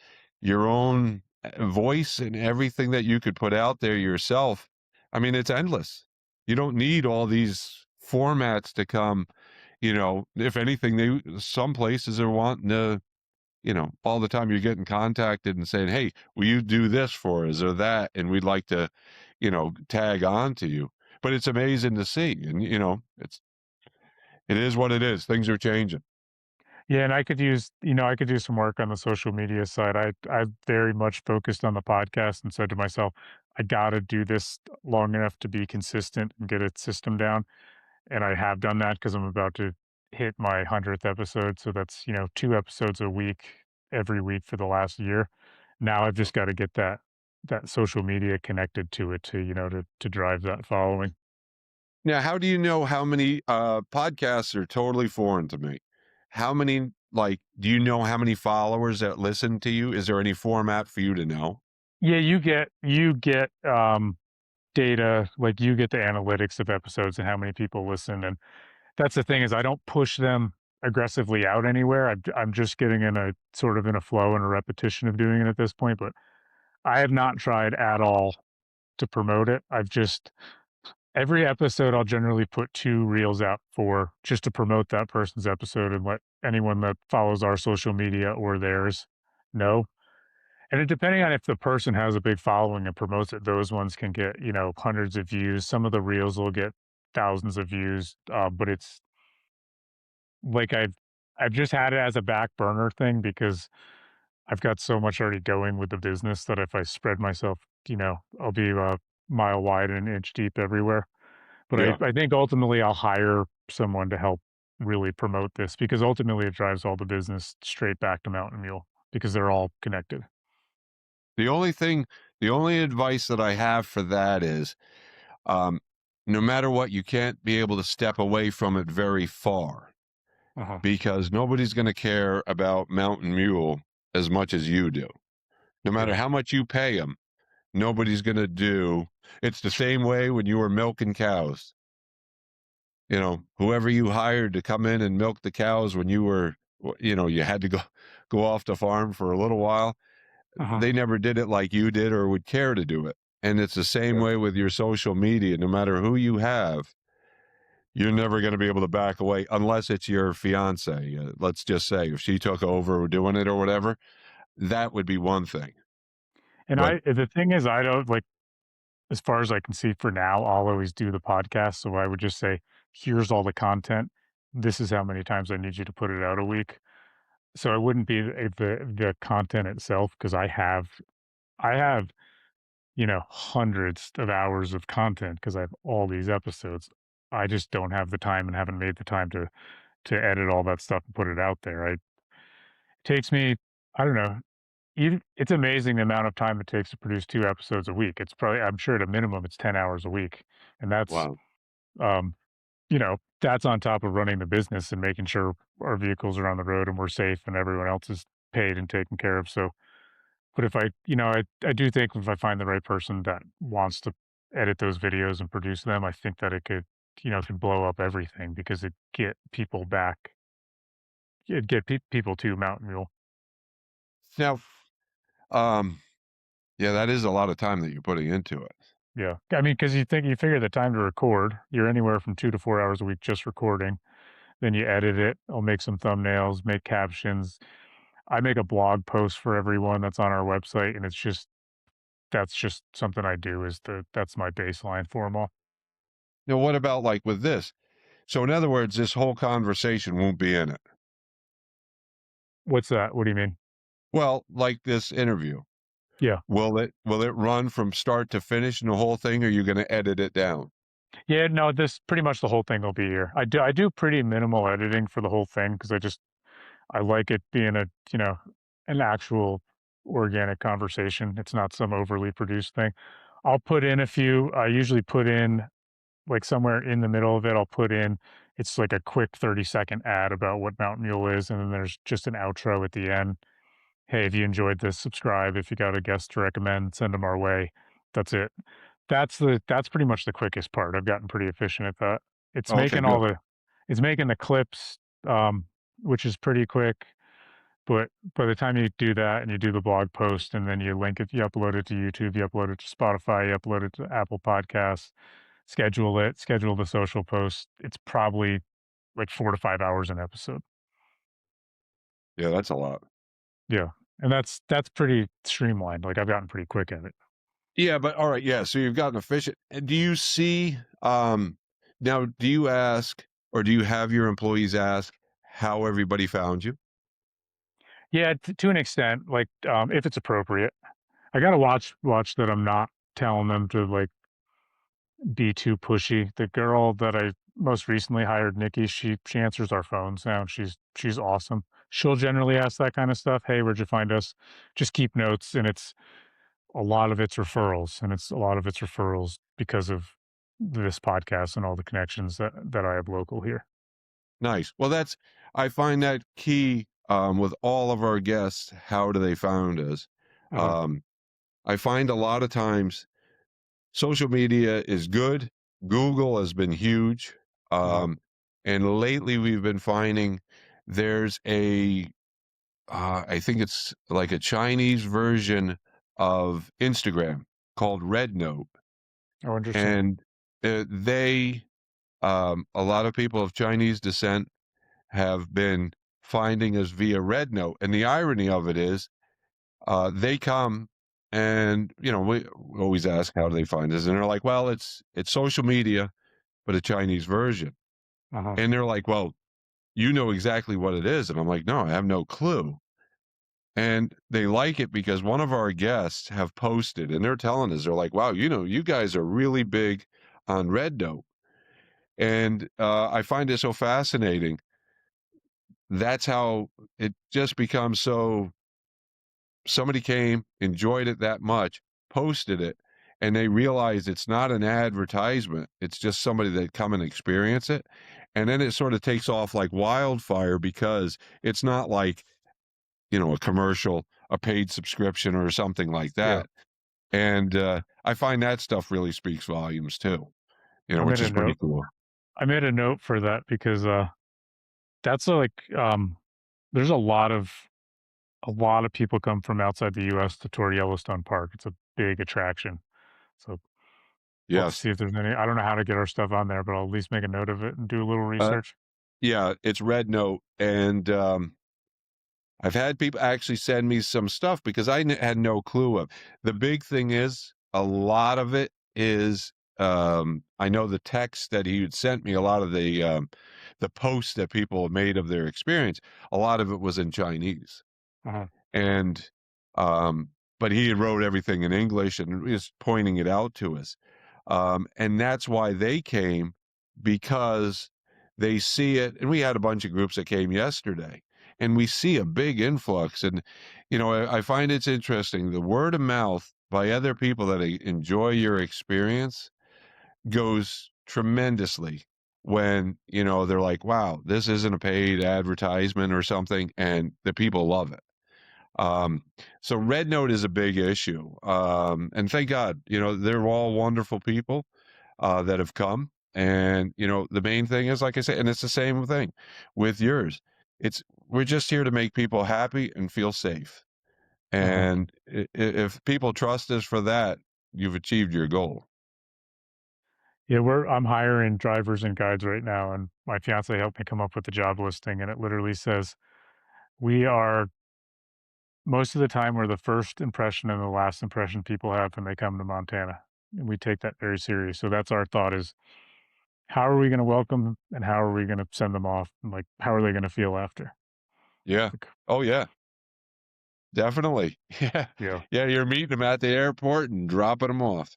your own voice, and everything that you could put out there yourself. I mean, it's endless. You don't need all these formats to come. If anything, some places are wanting to all the time you're getting contacted and saying, "Hey, will you do this for us or that?" And we'd like to, tag on to you. But it's amazing to see. And, it is what it is. Things are changing. Yeah, and I could do some work on the social media side. I very much focused on the podcast and said to myself, "I gotta do this long enough to be consistent and get a system down," and I have done that because 'cause I'm about to hit my 100th episode, so that's, 2 episodes a week every week for the last year. Now I've just gotta get that social media connected to it to drive that following. Now, how do you know how many podcasts are totally foreign to me? How many, like, do you know how many followers that listen to you? Is there any format for you to know? Yeah, you get data, like, you get the analytics of episodes and how many people listen, and that's the thing is I don't push them aggressively out anywhere. I'm just getting in a sort of in a flow and a repetition of doing it at this point, but I have not tried at all to promote it. I've just every episode I'll generally put 2 reels out for just to promote that person's episode and let anyone that follows our social media or theirs know. And it depending on if the person has a big following and promotes it, those ones can get, hundreds of views. Some of the reels will get thousands of views, but it's like I've just had it as a back burner thing because I've got so much already going with the business that if I spread myself, I'll be a mile wide and an inch deep everywhere. But I Yeah. I think ultimately I'll hire someone to help really promote this because ultimately it drives all the business straight back to Mountain Mule because they're all connected. The only thing, the only advice that I have for that is, um, no matter what, you can't be able to step away from it very far Uh-huh. because nobody's going to care about Mountain Mule as much as you do. No matter Yeah. how much you pay them, nobody's going to do. It's the same way when you were milking cows. You know, whoever you hired to come in and milk the cows when you were, you had to go off the farm for a little while. Uh-huh. They never did it like you did or would care to do it. And it's the same Yeah. way with your social media. No matter who you have, you're never going to be able to back away unless it's your fiance. Let's just say if she took over doing it or whatever, that would be one thing. And But the thing is I don't like as far as I can see for now, I'll always do the podcast. So I would just say, here's all the content. This is how many times I need you to put it out a week. So it wouldn't be the content itself because I have hundreds of hours of content because I have all these episodes. I just don't have the time and haven't made the time to edit all that stuff and put it out there. It takes me, I don't know, even it's amazing the amount of time it takes to produce 2 episodes a week. It's probably I'm sure at a minimum it's 10 hours a week, and wow. um, that's on top of running the business and making sure our vehicles are on the road and we're safe and everyone else is paid and taken care of. So, but if I do think if I find the right person that wants to edit those videos and produce them, I think that it could blow up everything because it get people back, it get people to Mountain Mule. Now, um, yeah, that is a lot of time that you're putting into it. Yeah. I mean, because you figure the time to record, you're anywhere from 2 to 4 hours a week just recording. Then you edit it. I'll make some thumbnails, make captions. I make a blog post for everyone that's on our website, and that's just something I do that's my baseline for 'em all. Now, what about like with this? So, in other words, this whole conversation won't be in it. What's that? What do you mean? Well, like this interview, Yeah. will it run from start to finish in the whole thing, or are you going to edit it down? Yeah, no, this pretty much the whole thing will be here. I do pretty minimal editing for the whole thing because I like it being an actual organic conversation. It's not some overly produced thing. I'll put in a few I usually put in like somewhere in the middle of it, I'll put in it's like a quick 30-second ad about what Mountain Mule is, and then there's just an outro at the end. Hey, if you enjoyed this, subscribe. If you got a guest to recommend, send them our way. That's it. That's pretty much the quickest part. I've gotten pretty efficient at that. It's Okay, making all good. the it's making the clips, which is pretty quick. But by the time you do that and you do the blog post and then you link it, you upload it to YouTube, you upload it to Spotify, you upload it to Apple Podcasts, schedule the social post. It's probably like 4 to 5 hours an episode. Yeah, that's a lot. Yeah, and that's pretty streamlined, like, I've gotten pretty quick at it. Yeah, but all right, yeah. So you've gotten efficient. And do you see? Now, do you ask or do you have your employees ask how everybody found you? Yeah, to an extent, like, if it's appropriate. I gotta watch that I'm not telling them to, like, be too pushy. The girl that most recently hired Nikki. She answers our phones now, and she's awesome. She'll generally ask that kind of stuff. Hey, where'd you find us? Just keep notes, and it's a lot of it's referrals, and it's a lot of it's referrals because of this podcast and all the connections that I have local here. Nice. Well, that's I find that key, with all of our guests, how do they found us? Uh-huh. Um, I find a lot of times social media is good. Google has been huge. Uh-huh. Um, and lately we've been finding there's I think it's like a Chinese version of Instagram called Red Note. Oh, interesting. And a lot of people of Chinese descent have been finding us via Red Note. And the irony of it is, they come and, we always ask, how do they find us? And they're like, well, it's social media, but a Chinese version. Uh-huh. And they're like, well, you know exactly what it is. And I'm like, no, I have no clue. And they like it because one of our guests have posted and they're telling us, they're like, wow, you guys are really big on Red Note. And I find it so fascinating. That's how it just becomes so somebody came, enjoyed it that much, posted it, and they realize it's not an advertisement. It's just somebody that come and experience it. And then it sort of takes off like wildfire because it's not like, a commercial, a paid subscription or something like Yeah. that. And I find that stuff really speaks volumes too, I which made a is pretty note. cool. I made a note for that because that's there's a lot of people come from outside the US to tour Yellowstone Park. It's a big attraction. So I'll have to Yes. see if there's any I don't know how to get our stuff on there, but I'll at least make a note of it and do a little Uh, research. yeah, it's Red Note. And I've had people actually send me some stuff because had no clue of. The big thing is a lot of it is I know the text that he had sent me, a lot of the posts that people have made of their experience, a lot of it was in Chinese. Uh-huh. And um but he had wrote everything in English and was pointing it out to us. And that's why they came, because they see it. And we had a bunch of groups that came yesterday, and we see a big influx. And I find it's interesting, the word of mouth by other people that enjoy your experience goes tremendously when they're like, wow, this isn't a paid advertisement or something, and the people love it. um, so Red Note is a big issue. And thank God, they're all wonderful people that have come. And the main thing is, like I said, and it's the same thing with yours. It's We're just here to make people happy and feel safe. Uh-huh. And if people trust us for that, you've achieved your goal. Yeah, I'm hiring drivers and guides right now, and my fiance helped me come up with the job listing, and it literally says we are most of the time we're the first impression and the last impression people have when they come to Montana. And we take that very serious. So that's our thought is how are we going to welcome them and how are we going to send them off? And like, how are they going to feel after? Yeah. Like, Oh yeah. Definitely. Yeah. yeah, Yeah. You're meeting them at the airport and dropping them off.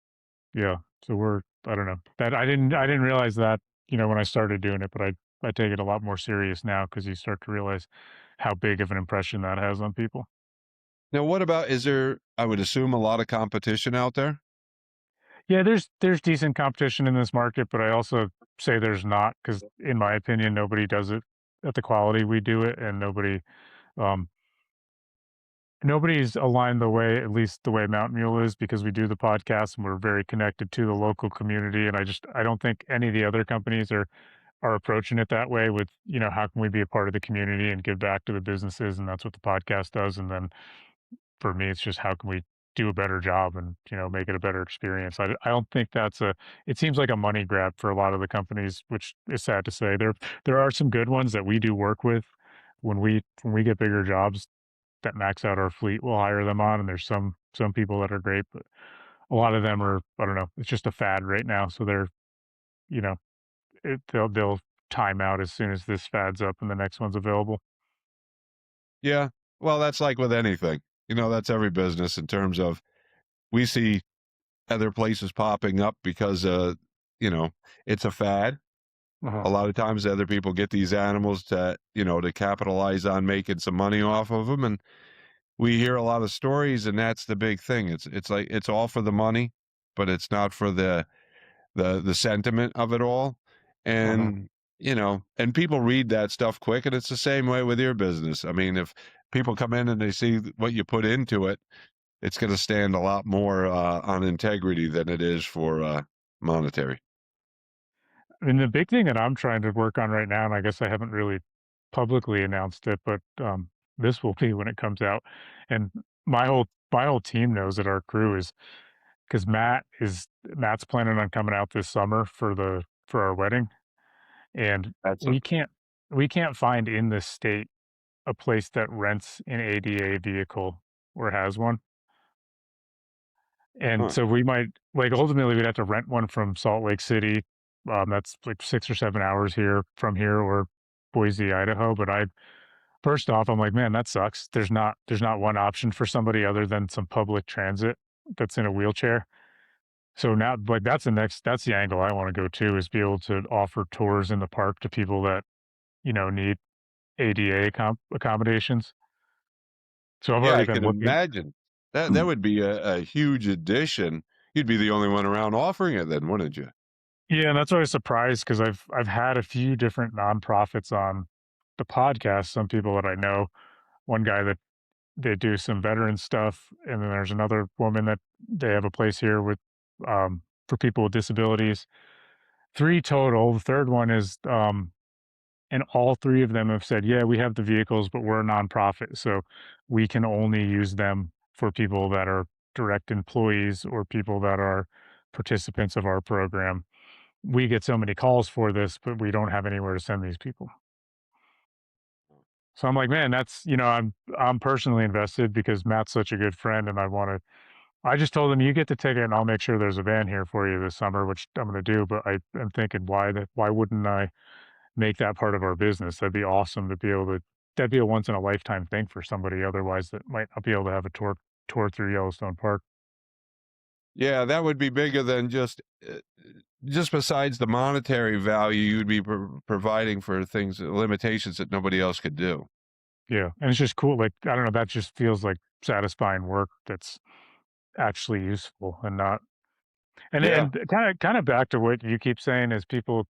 yeah. So I don't know that I didn't realize that, when I started doing it, but I take it a lot more serious now because you start to realize how big of an impression that has on people. Now, what about, is there, I would assume, a lot of competition out there? Yeah, there's decent competition in this market, but I also say there's not because, in my opinion, nobody does it at the quality we do it, and um, nobody's aligned the way, at least the way Mountain Mule is, because we do the podcast and we're very connected to the local community. And I don't think any of the other companies are approaching it that way. With how can we be a part of the community and give back to the businesses, and that's what the podcast does. And then for me, it's just how can we do a better job and make it a better experience. I don't think that's a. It seems like a money grab for a lot of the companies, which is sad to say. There are some good ones that we do work with. When we get bigger jobs that max out our fleet, we'll hire them on, and there's some people that are great, but a lot of them are I don't know. It's just a fad right now, so you know they'll time out as soon as this fad's up and the next one's available. Yeah. Well, that's like with anything. That's every business in terms of, we see other places popping up because, you know, it's a fad. Uh-huh. A lot of times other people get these animals to, to capitalize on making some money off of them, and we hear a lot of stories, and that's the big thing. It's like it's all for the money, but it's not for the sentiment of it all. Uh-huh. And and people read that stuff quick, and it's the same way with your business. I mean, if people come in and they see what you put into it, it's going to stand a lot more on integrity than it is for monetary. And the big thing that I'm trying to work on right now, and I guess I haven't really publicly announced it, but this will be when it comes out. And my whole team knows that our crew is because Matt's planning on coming out this summer for our wedding, and That's a we can't we can't find in this state a place that rents an ADA vehicle or has one. And huh. so we might like ultimately we'd have to rent one from Salt Lake City. That's like 6 or 7 hours here from here, or Boise, Idaho. But I first off, I'm like, man, that sucks. There's not one option for somebody other than some public transit that's in a wheelchair. So now, like, that's the angle I want to go to is be able to offer tours in the park to people that need ADA accommodations. So I've Yeah, already I been can looking. imagine. That would be a huge addition. You'd be the only one around offering it then, wouldn't you? Yeah, and that's why I was surprised because I've had a few different nonprofits on the podcast. Some people that I know, one guy that they do some veteran stuff, and then there's another woman that they have a place here with for people with disabilities. Three total. The third one is and all three of them have said, yeah, we have the vehicles, but we're a nonprofit, so we can only use them for people that are direct employees or people that are participants of our program. We get so many calls for this, but we don't have anywhere to send these people. So I'm like, man, I'm personally invested because Matt's such a good friend, and I just told him you get the ticket and I'll make sure there's a van here for you this summer, which I'm going to do. But I am thinking, why wouldn't I make that part of our business? That'd be awesome to be able to. That'd be a once in a lifetime thing for somebody otherwise that might not be able to have a tour through Yellowstone Park. Yeah, that would be bigger than just besides the monetary value you'd be providing for things limitations that nobody else could do. Yeah, and it's just cool. Like I don't know, that just feels like satisfying work that's actually useful and not. Yeah. And kind of back to what you keep saying is people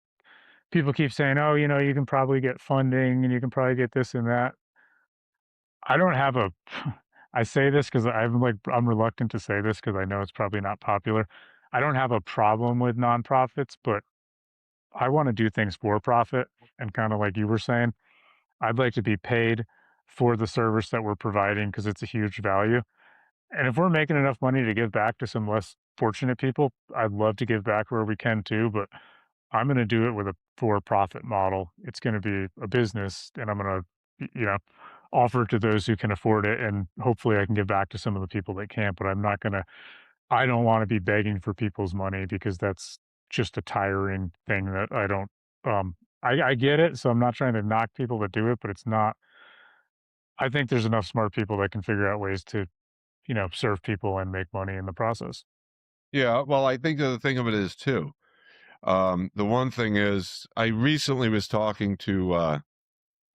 keep saying, "Oh, you can probably get funding and you can probably get this and that." I don't have a I say this because I'm reluctant to say this because I know it's probably not popular. I don't have a problem with nonprofits, but I want to do things for profit. And kind of like you were saying, I'd like to be paid for the service that we're providing because it's a huge value. And if we're making enough money to give back to some less fortunate people, I'd love to give back where we can too. But I'm going to do it with a for profit model. It's going to be a business, and I'm going to, offer to those who can afford it. And hopefully I can give back to some of the people that can't. But I don't want to be begging for people's money because that's just a tiring thing that I don't, I get it. So I'm not trying to knock people that do it, but it's not, I think there's enough smart people that can figure out ways to, serve people and make money in the process. Yeah, well, I think the thing of it is too. The one thing is, I recently was talking to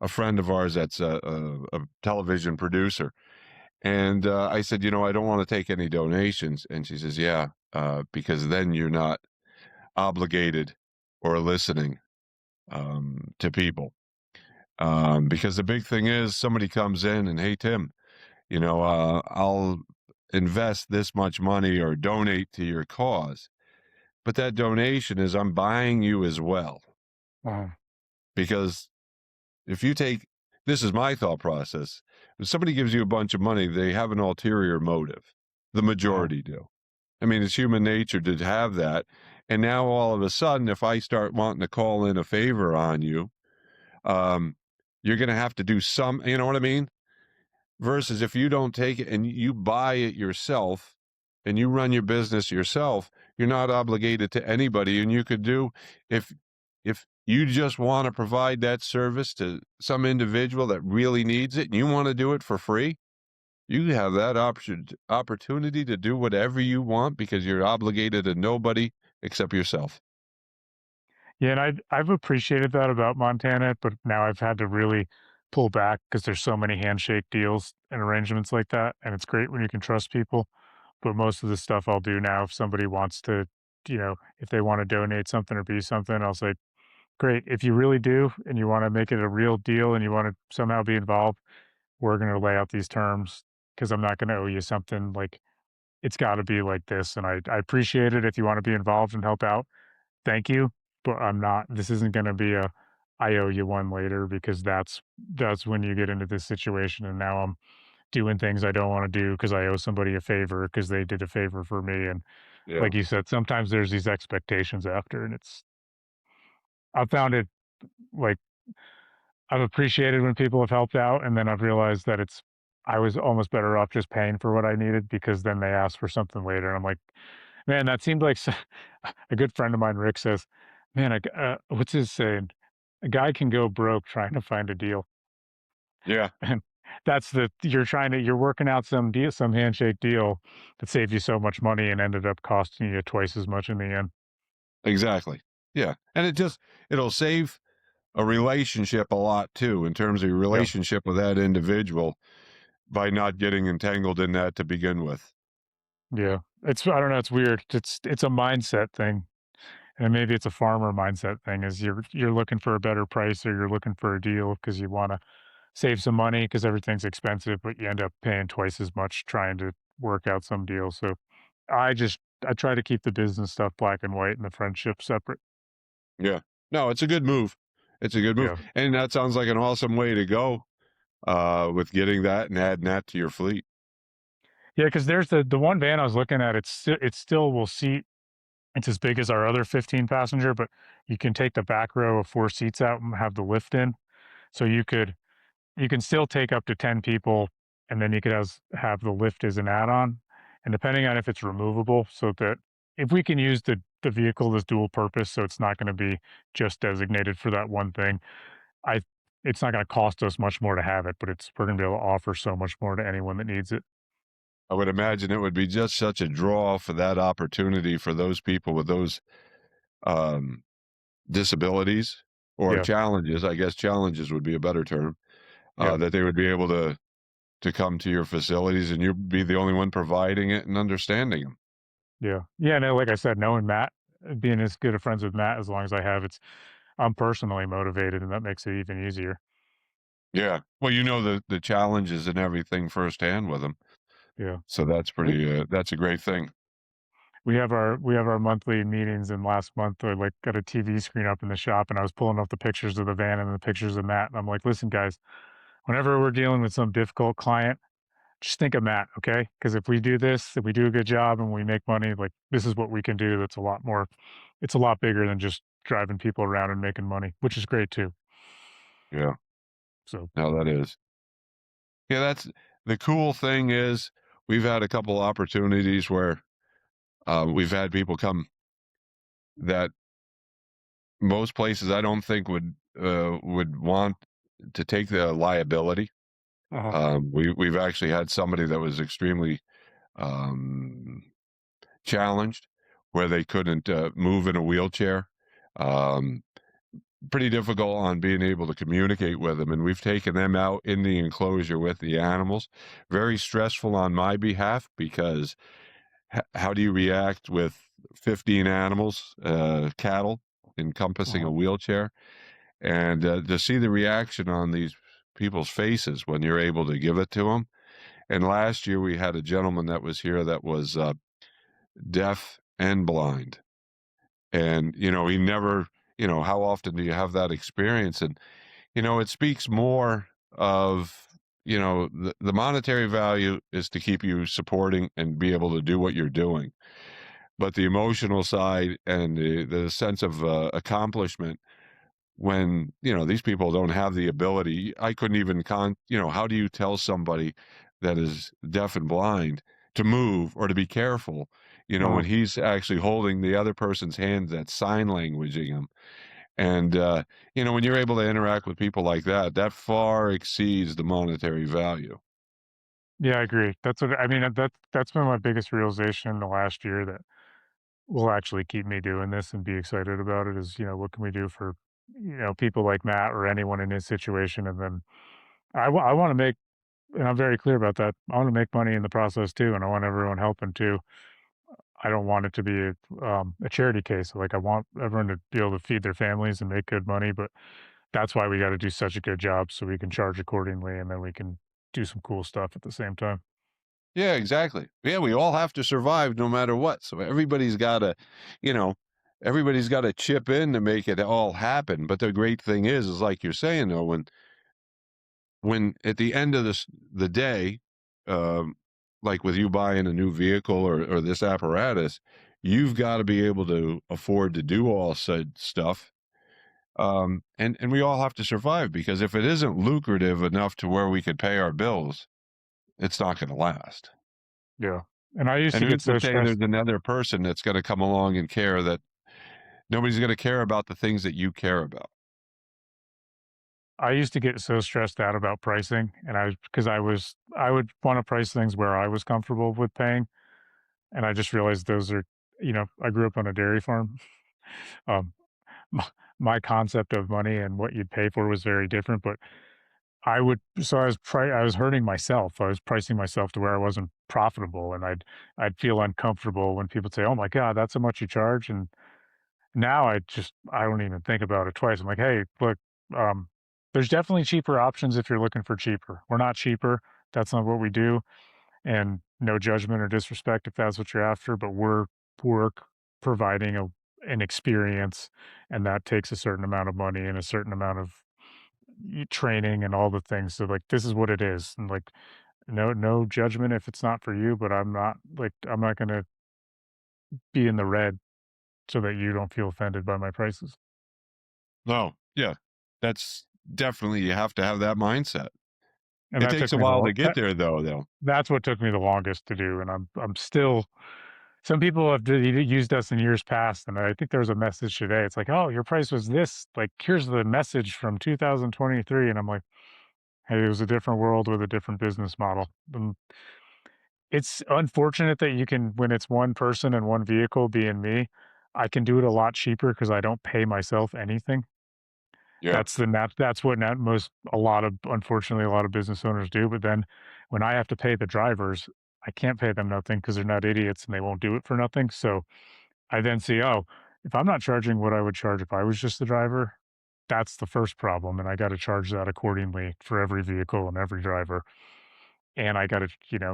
a friend of ours that's a television producer, and I said, I don't want to take any donations, and she says, yeah, because then you're not obligated or listening to people. Because the big thing is, somebody comes in and, hey, Tim, I'll invest this much money or donate to your cause. But that donation is I'm buying you as well. Uh, Because if you take this is my thought process. If somebody gives you a bunch of money, they have an ulterior motive. The uh, majority do. I mean, it's human nature to have that. And now all of a sudden, if I start wanting to call in a favor on you, um, you're going to have to do some, you know what I mean? Versus if you don't take it and you buy it yourself and you run your business yourself, you're not obligated to anybody. And you could do if you just want to provide that service to some individual that really needs it and you want to do it for free, you have that opportunity to do whatever you want because you're obligated to nobody except yourself. Yeah, and I've appreciated that about Montana, but now I've had to really pull back because there's so many handshake deals and arrangements like that, and it's great when you can trust people. But most of the stuff I'll do now, if somebody wants to, if they want to donate something or be something, I'll say, great. If you really do and you want to make it a real deal and you want to somehow be involved, we're going to lay out these terms because I'm not going to owe you something like it's got to be like this. And I appreciate it if you want to be involved and help out. Thank you, but I'm not. This isn't going to be a I owe you one later because that's when you get into this situation. And now I'm doing things I don't want to do because I owe somebody a favor because they did a favor for me. And Yeah. like you said, sometimes there's these expectations after, and I found it like I've appreciated when people have helped out, and then I've realized that I was almost better off just paying for what I needed because then they asked for something later, and I'm like, "Man, that seemed like a good friend of mine, Rick, says, "Man, what's his saying? A guy can go broke trying to find a deal." Yeah. And you're working out some deal, some handshake deal that saved you so much money and ended up costing you twice as much in the end. Exactly. Yeah. And it'll save a relationship a lot too in terms of your Yeah, relationship with that individual by not getting entangled in that to begin with. yeah. I don't know, it's weird. It's a mindset thing. And maybe it's a farmer mindset thing is you're looking for a better price or you're looking for a deal because you wanna save some money because everything's expensive, but you end up paying twice as much trying to work out some deal. So I try to keep the business stuff black and white and the friendship separate. Yeah. No, it's a good move. It's a good move. Yeah. And that sounds like an awesome way to go with getting that and adding that to your fleet. Yeah, because there's the one van I was looking at, it still will seat it's as big as our other 15 passenger, but you can take the back row of 4 seats out and have the lift in. So you can still take up to 10 people, and then you could have the lift as an add-on, and depending on if it's removable, so that if we can use the vehicle as dual purpose, so it's not gonna be just designated for that one thing, I it's not gonna cost us much more to have it, but we're gonna be able to offer so much more to anyone that needs it. I would imagine it would be just such a draw for that opportunity for those people with those um, disabilities or Yeah, challenges. I guess challenges would be a better term. yeah, That they would be able to come to your facilities and you'd be the only one providing it and understanding them. yeah. Yeah, no, like I said, knowing Matt, being as good of friends with Matt as long as I have, I'm personally motivated, and that makes it even easier. Yeah. Well, you know the challenges and everything firsthand with them. Yeah. So that's We pretty. That's a great thing. we have our monthly meetings, and last month I like got a TV screen up in the shop, and I was pulling up the pictures of the van and the pictures of Matt, and I'm like, listen, guys, whenever we're dealing with some difficult client, just think of Matt, okay? Because if we do this, if we do a good job and we make money, like this is what we can do. It's a lot bigger than just driving people around and making money, which is great too. Yeah. So, No, that is. Yeah. That's the cool thing is we've had a couple opportunities where we've had people come that most places I don't think would want to take the liability. uh-huh. We've actually had somebody that was extremely um, challenged, where they couldn't move in a wheelchair. Um, Pretty difficult on being able to communicate with them, and we've taken them out in the enclosure with the animals. Very stressful on my behalf because how do you react with 15 animals, cattle encompassing Uh-huh. a wheelchair? And to see the reaction on these people's faces when you're able to give it to them. And last year we had a gentleman that was here that was deaf and blind. And, he never, how often do you have that experience? And, it speaks more of, the monetary value is to keep you supporting and be able to do what you're doing. But the emotional side and the sense of accomplishment when these people don't have the ability. I couldn't even how do you tell somebody that is deaf and blind to move or to be careful, Uh-huh. when he's actually holding the other person's hand that's sign languaging him. And when you're able to interact with people like that, that far exceeds the monetary value. Yeah, I agree. That's what I mean. That's been my biggest realization in the last year that will actually keep me doing this and be excited about it is, what can we do for, people like Matt or anyone in his situation? And then I want to make, and I'm very clear about that. I want to make money in the process too, and I want everyone helping too. I don't want it to be a charity case. Like I want everyone to be able to feed their families and make good money, but that's why we got to do such a good job so we can charge accordingly, and then we can do some cool stuff at the same time. Yeah, exactly. Yeah, we all have to survive no matter what. So you know, everybody's got to chip in to make it all happen. But the great thing is like you're saying though, when at the end of the day, um, like with you buying a new vehicle or this apparatus, you've got to be able to afford to do all said stuff. And we all have to survive because if it isn't lucrative enough to where we could pay our bills, it's not going to last. Yeah. And I used And to get who's to so say there's stressed. another person that's going to come along and care that nobody's going to care about the things that you care about? I used to get so stressed out about pricing, and because I would want to price things where I was comfortable with paying, and I just realized those are, I grew up on a dairy farm. Um, my, my concept of money and what you'd pay for was very different, but I was hurting myself. I was pricing myself to where I wasn't profitable, and I'd feel uncomfortable when people say, "Oh my god, that's how much you charge," and now I don't even think about it twice. I'm like, "Hey, look, um, there's definitely cheaper options if you're looking for cheaper. We're not cheaper. That's not what we do, and no judgment or disrespect if that's what you're after, but we're providing an experience, and that takes a certain amount of money and a certain amount of training and all the things. So like, this is what it is, and like, no judgment if it's not for you, but I'm not gonna be in the red so that you don't feel offended by my prices." No, yeah, that's definitely you have to have that mindset. And It that takes took a me while to get there, though. that's what took me the longest to do, and I'm still. Some people have used us in years past, and I think there was a message today. It's like, "Oh, your price was this. Like, here's the message from 2023," and I'm like, "Hey, it was a different world with a different business model." It's unfortunate that you can, when it's one person and one vehicle being me, I can do it a lot cheaper because I don't pay myself anything. Yeah, That's what not most a lot of unfortunately, a lot of business owners do, but then when I have to pay the drivers, I can't pay them nothing because 'cause they're not idiots and they won't do it for nothing, so I then see, "Oh, if I'm not charging what I would charge if I was just the driver, that's the first problem, and I gotta charge that accordingly for every vehicle and every driver." And I gotta,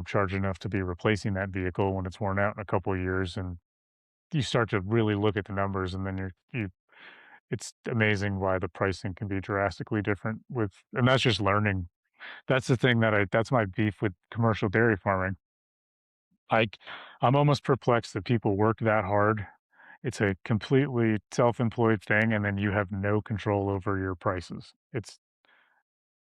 charge enough to be replacing that vehicle when it's worn out in a couple of years, and you start to really look at the numbers, and then it's amazing why the pricing can be drastically different and that's just learning. That's the thing that's my beef with commercial dairy farming. Like, I'm almost perplexed that people work that hard. It's a completely self-employed thing, and then you have no control over your prices.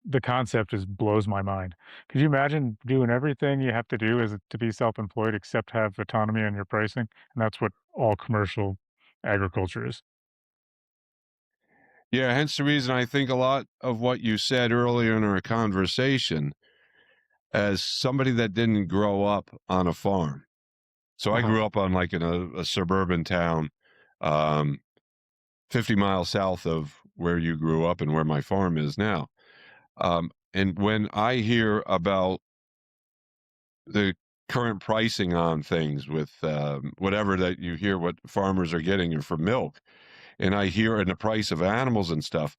The concept just blows my mind. Could you imagine doing everything you have to do as to be self-employed except have autonomy on your pricing? And that's what all commercial agriculture is. yeah. Hence the reason I think a lot of what you said earlier in our conversation, as somebody that didn't grow up on a farm. So I Uh-huh. grew up on like in a suburban town, um, 50 miles south of where you grew up and where my farm is now. And when I hear about the current pricing on things with whatever that you hear what farmers are getting or for milk, and I hear in the price of animals and stuff,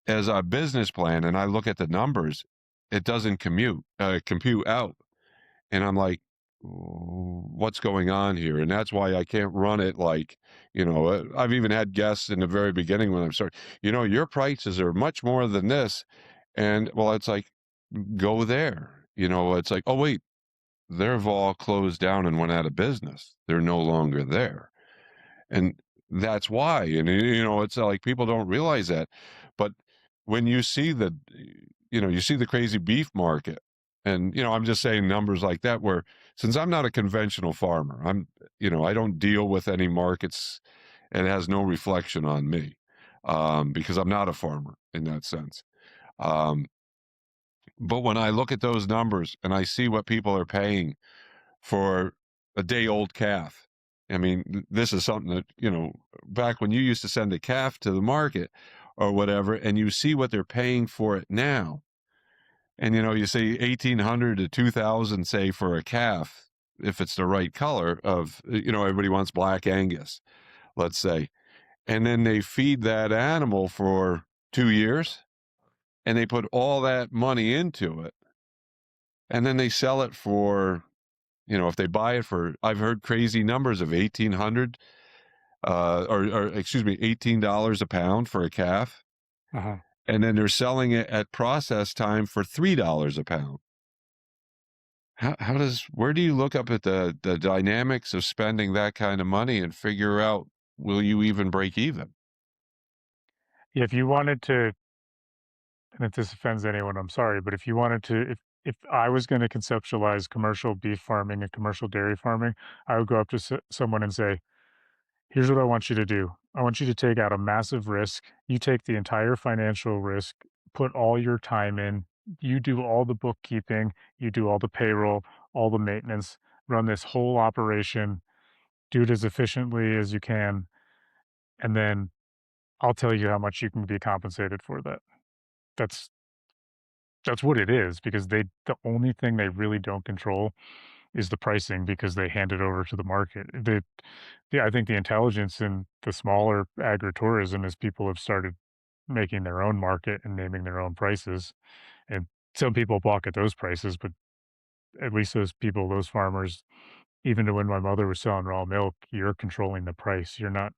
as a business plan, and I look at the numbers, it doesn't compute out. And I'm like, What's going on here?" And that's why I can't run it like, I've even had guests in the very beginning when I'm starting, "Your prices are much more than this." And well, it's like, go there. It's like, "Oh, wait, they've all closed down and went out of business. They're no longer there." And that's why. And it's like people don't realize that. But when you see you see the crazy beef market, and I'm just saying numbers like that where since I'm not a conventional farmer, I don't deal with any markets and it has no reflection on me. Because I'm not a farmer in that sense. Um, but when I look at those numbers and I see what people are paying for a day old calf, I mean, this is something that, back when you used to send a calf to the market or whatever, and you see what they're paying for it now. And, you say 1,800 to 2,000, say, for a calf, if it's the right color of, everybody wants Black Angus, let's say. And then they feed that animal for 2 years and they put all that money into it. And then they sell it for, if they buy it for, I've heard crazy numbers of 1,800, or excuse me, $18 a pound for a calf. Uh-huh. And then they're selling it at process time for $3 a pound. Where do you look up at the dynamics of spending that kind of money and figure out, will you even break even? If you wanted to, and if this offends anyone, I'm sorry, but if you wanted to, if I was going to conceptualize commercial beef farming and commercial dairy farming, I would go up to someone and say, "Here's what I want you to do. I want you to take out a massive risk. You take the entire financial risk, put all your time in. You do all the bookkeeping, you do all the payroll, all the maintenance, run this whole operation, do it as efficiently as you can, and then I'll tell you how much you can be compensated for that." That's that's what it is because the only thing they really don't control is the pricing because they hand it over to the market. I think the intelligence in the smaller agritourism is people have started making their own market and naming their own prices, and some people balk at those prices, but at least those people, those farmers, even to when my mother was selling raw milk, you're controlling the price. You're not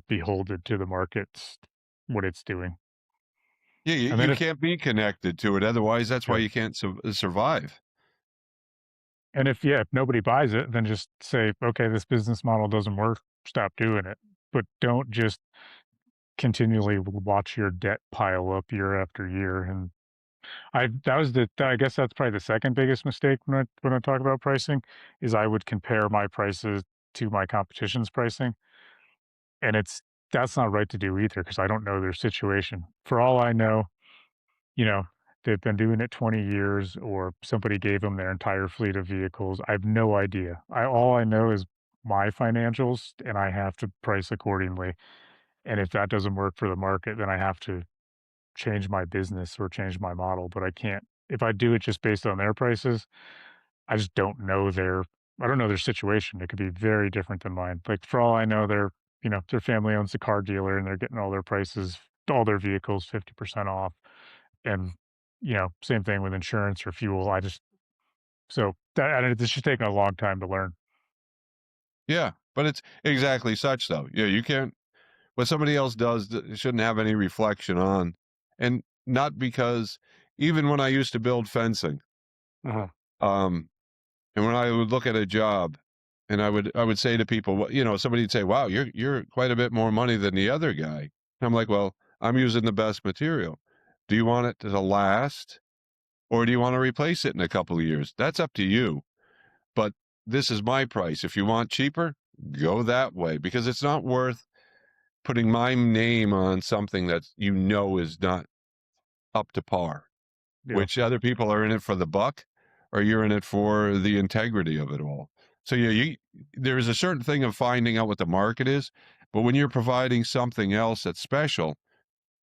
beholden to the market's what it's doing. Yeah, you, And then you if can't be connected to it. Otherwise, that's why yeah, you can't survive. and if yeah, if nobody buys it, then just say, okay, this business model doesn't work. Stop doing it. But don't just continually watch your debt pile up year after year. And I guess that's probably the second biggest mistake when I talk about pricing is I would compare my prices to my competition's pricing, and that's not right to do either because I don't know their situation. For all I know, you know, they've been doing it 20 years or somebody gave them their entire fleet of vehicles. I have no idea. All I know is my financials and I have to price accordingly. And if that doesn't work for the market, then I have to change my business or change my model. But I can't, if I do it just based on their prices, I just I don't know their situation. It could be very different than mine. Like for all I know, their family owns a car dealer and they're getting all their prices, all their vehicles 50% off. And, same thing with insurance or fuel. It's just taking a long time to learn. Yeah, but it's exactly such though. Yeah, you can't. What somebody else does shouldn't have any reflection on, and not because even when I used to build fencing, Uh-huh. um, and when I would look at a job, and I would say to people, well, somebody'd say, "Wow, you're quite a bit more money than the other guy." And I'm like, "Well, I'm using the best material. Do you want it to last, or do you want to replace it in a couple of years? That's up to you. But this is my price. If you want cheaper, go that way because it's not worth putting my name on something that is not up to par, Yeah. which other people are in it for the buck or you're in it for the integrity of it all. So yeah, there is a certain thing of finding out what the market is, but when you're providing something else that's special,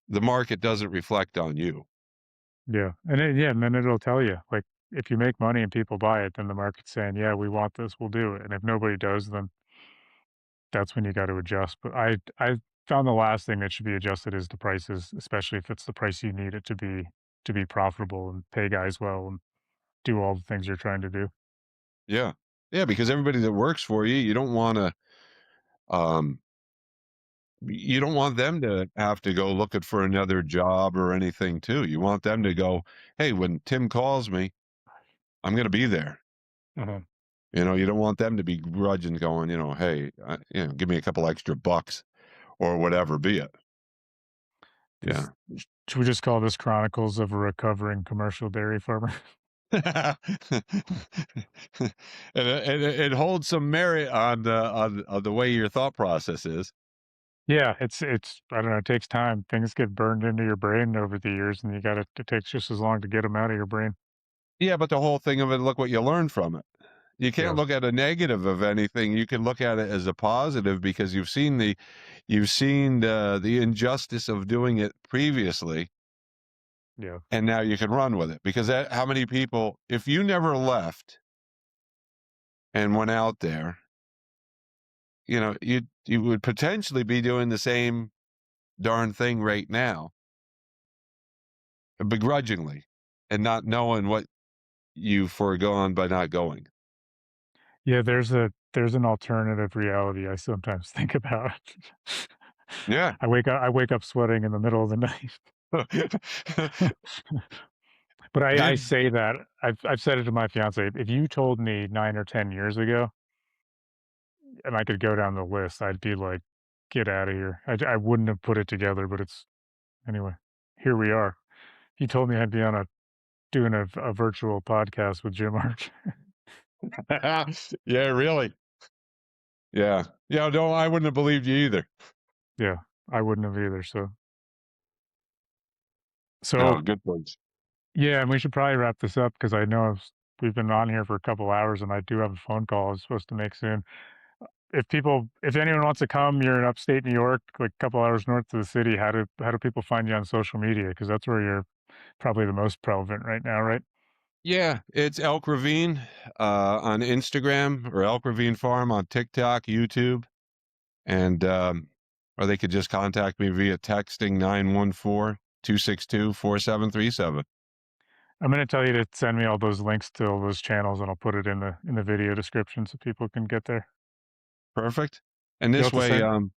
the market doesn't reflect on you. Yeah. And then it'll tell you, like, if you make money and people buy it, then the market's saying, yeah, we want this, we'll do it. And if nobody does, then that's when you got to adjust. But I found the last thing that should be adjusted is the prices, especially if it's the price you need it to be profitable and pay guys well and do all the things you're trying to do. Yeah. Yeah, because everybody that works for you, um you don't want them to have to go looking for another job or anything too. You want them to go, "Hey, when Tim calls me, I'm gonna be there." Uh-huh. You don't want them to be grudging going, "Hey, give me a couple extra bucks," or whatever be it. This Yeah. should we just call this Chronicles of a Recovering Commercial Dairy Farmer? And it holds some merit on the way your thought process is. Yeah, it's I don't know, it takes time. Things get burned into your brain over the years, and it takes just as long to get them out of your brain. Yeah, but the whole thing of it, look what you learned from it. You Yeah, can't look at a negative of anything. You can look at it as a positive because you've seen the injustice of doing it previously, yeah, and now you can run with it. Because how many people, if you never left and went out there, you would potentially be doing the same darn thing right now, begrudgingly, and not knowing what you've foregone by not going. yeah. There's an alternative reality I sometimes think about. Yeah. I wake up sweating in the middle of the night. But I Did say that I've said it to my fiance. If you told me 9 or 10 years ago, and I could go down the list, I'd be like, "Get out of here." I wouldn't have put it together, but it's anyway. Here we are. You told me I'd be on a doing a virtual podcast with Jim Arch. Yeah, really. Yeah. Yeah, no, I wouldn't have believed you either. Yeah, I wouldn't have either. So No, good points. yeah, and we should probably wrap this up because I know we've been on here for a couple hours, and I do have a phone call I was supposed to make soon. If anyone wants to come, you're in upstate New York, like a couple hours north of the city. How do people find you on social media? Because that's where you're probably the most prevalent right now, right? Yeah, it's Elk Ravine on Instagram or Elk Ravine Farm on TikTok, YouTube, and or they could just contact me via texting 914-262-4737. I'm gonna tell you to send me all those links to all those channels, and I'll put it in the video description so people can get there. Perfect. And You'll this have to way, send.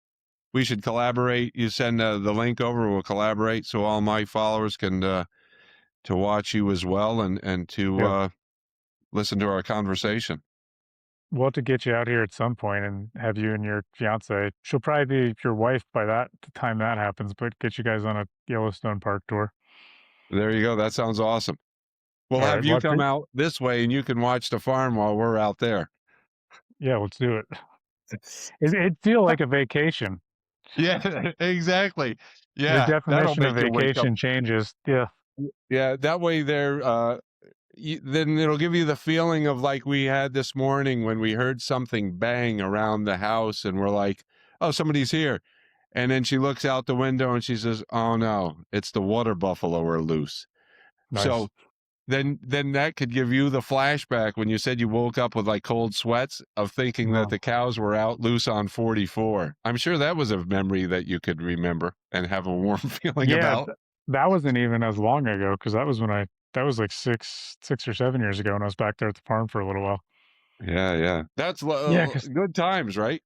we should collaborate. You send the link over, we'll collaborate so all my followers can to watch you as well and to Yeah, listen to our conversation. we'll have to get you out here at some point and have you and your fiance. She'll probably be your wife by that the time that happens, but get you guys on a Yellowstone Park tour. There you go. That sounds awesome. We'll All right. have you come out this way and you can watch the farm while we're out there. Yeah, let's do it. It feel like a vacation. Yeah, exactly. The Yeah, that'll definition of make you wake up. vacation changes. Yeah, Yeah, that way then it'll give you the feeling of like we had this morning when we heard something bang around the house and we're like, "Oh, somebody's here." And then she looks out the window and she says, "Oh no, it's the water buffalo are loose." nice. So then that could give you the flashback when you said you woke up with like cold sweats of thinking that Wow. the cows were out loose on 44. I'm sure that was a memory that you could remember and have a warm feeling Yeah, about. that wasn't even as long ago because that was like 6 or 7 years ago when I was back there at the farm for a little while. Yeah, yeah. That's Yeah, because good times, right?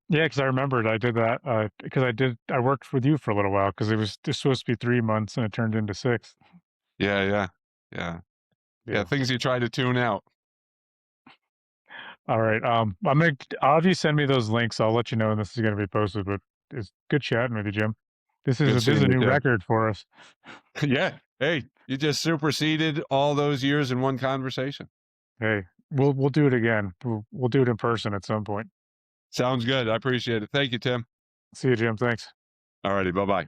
yeah, because I remembered I did that because I worked with you for a little while because it was just supposed to be 3 months and it turned into 6. Yeah, yeah. Yeah. Yeah, Yeah. things you try to tune out. All right. I'll have you send me those links. I'll let you know when this is going to be posted. But it's good chatting with you, Jim. Good This is seeing a you, new Tim. record for us. Yeah. Hey, you just superseded all those years in one conversation. Hey, we'll do it again. We'll do it in person at some point. Sounds good. I appreciate it. Thank you, Tim. See you, Jim. Thanks. All righty. Bye-bye.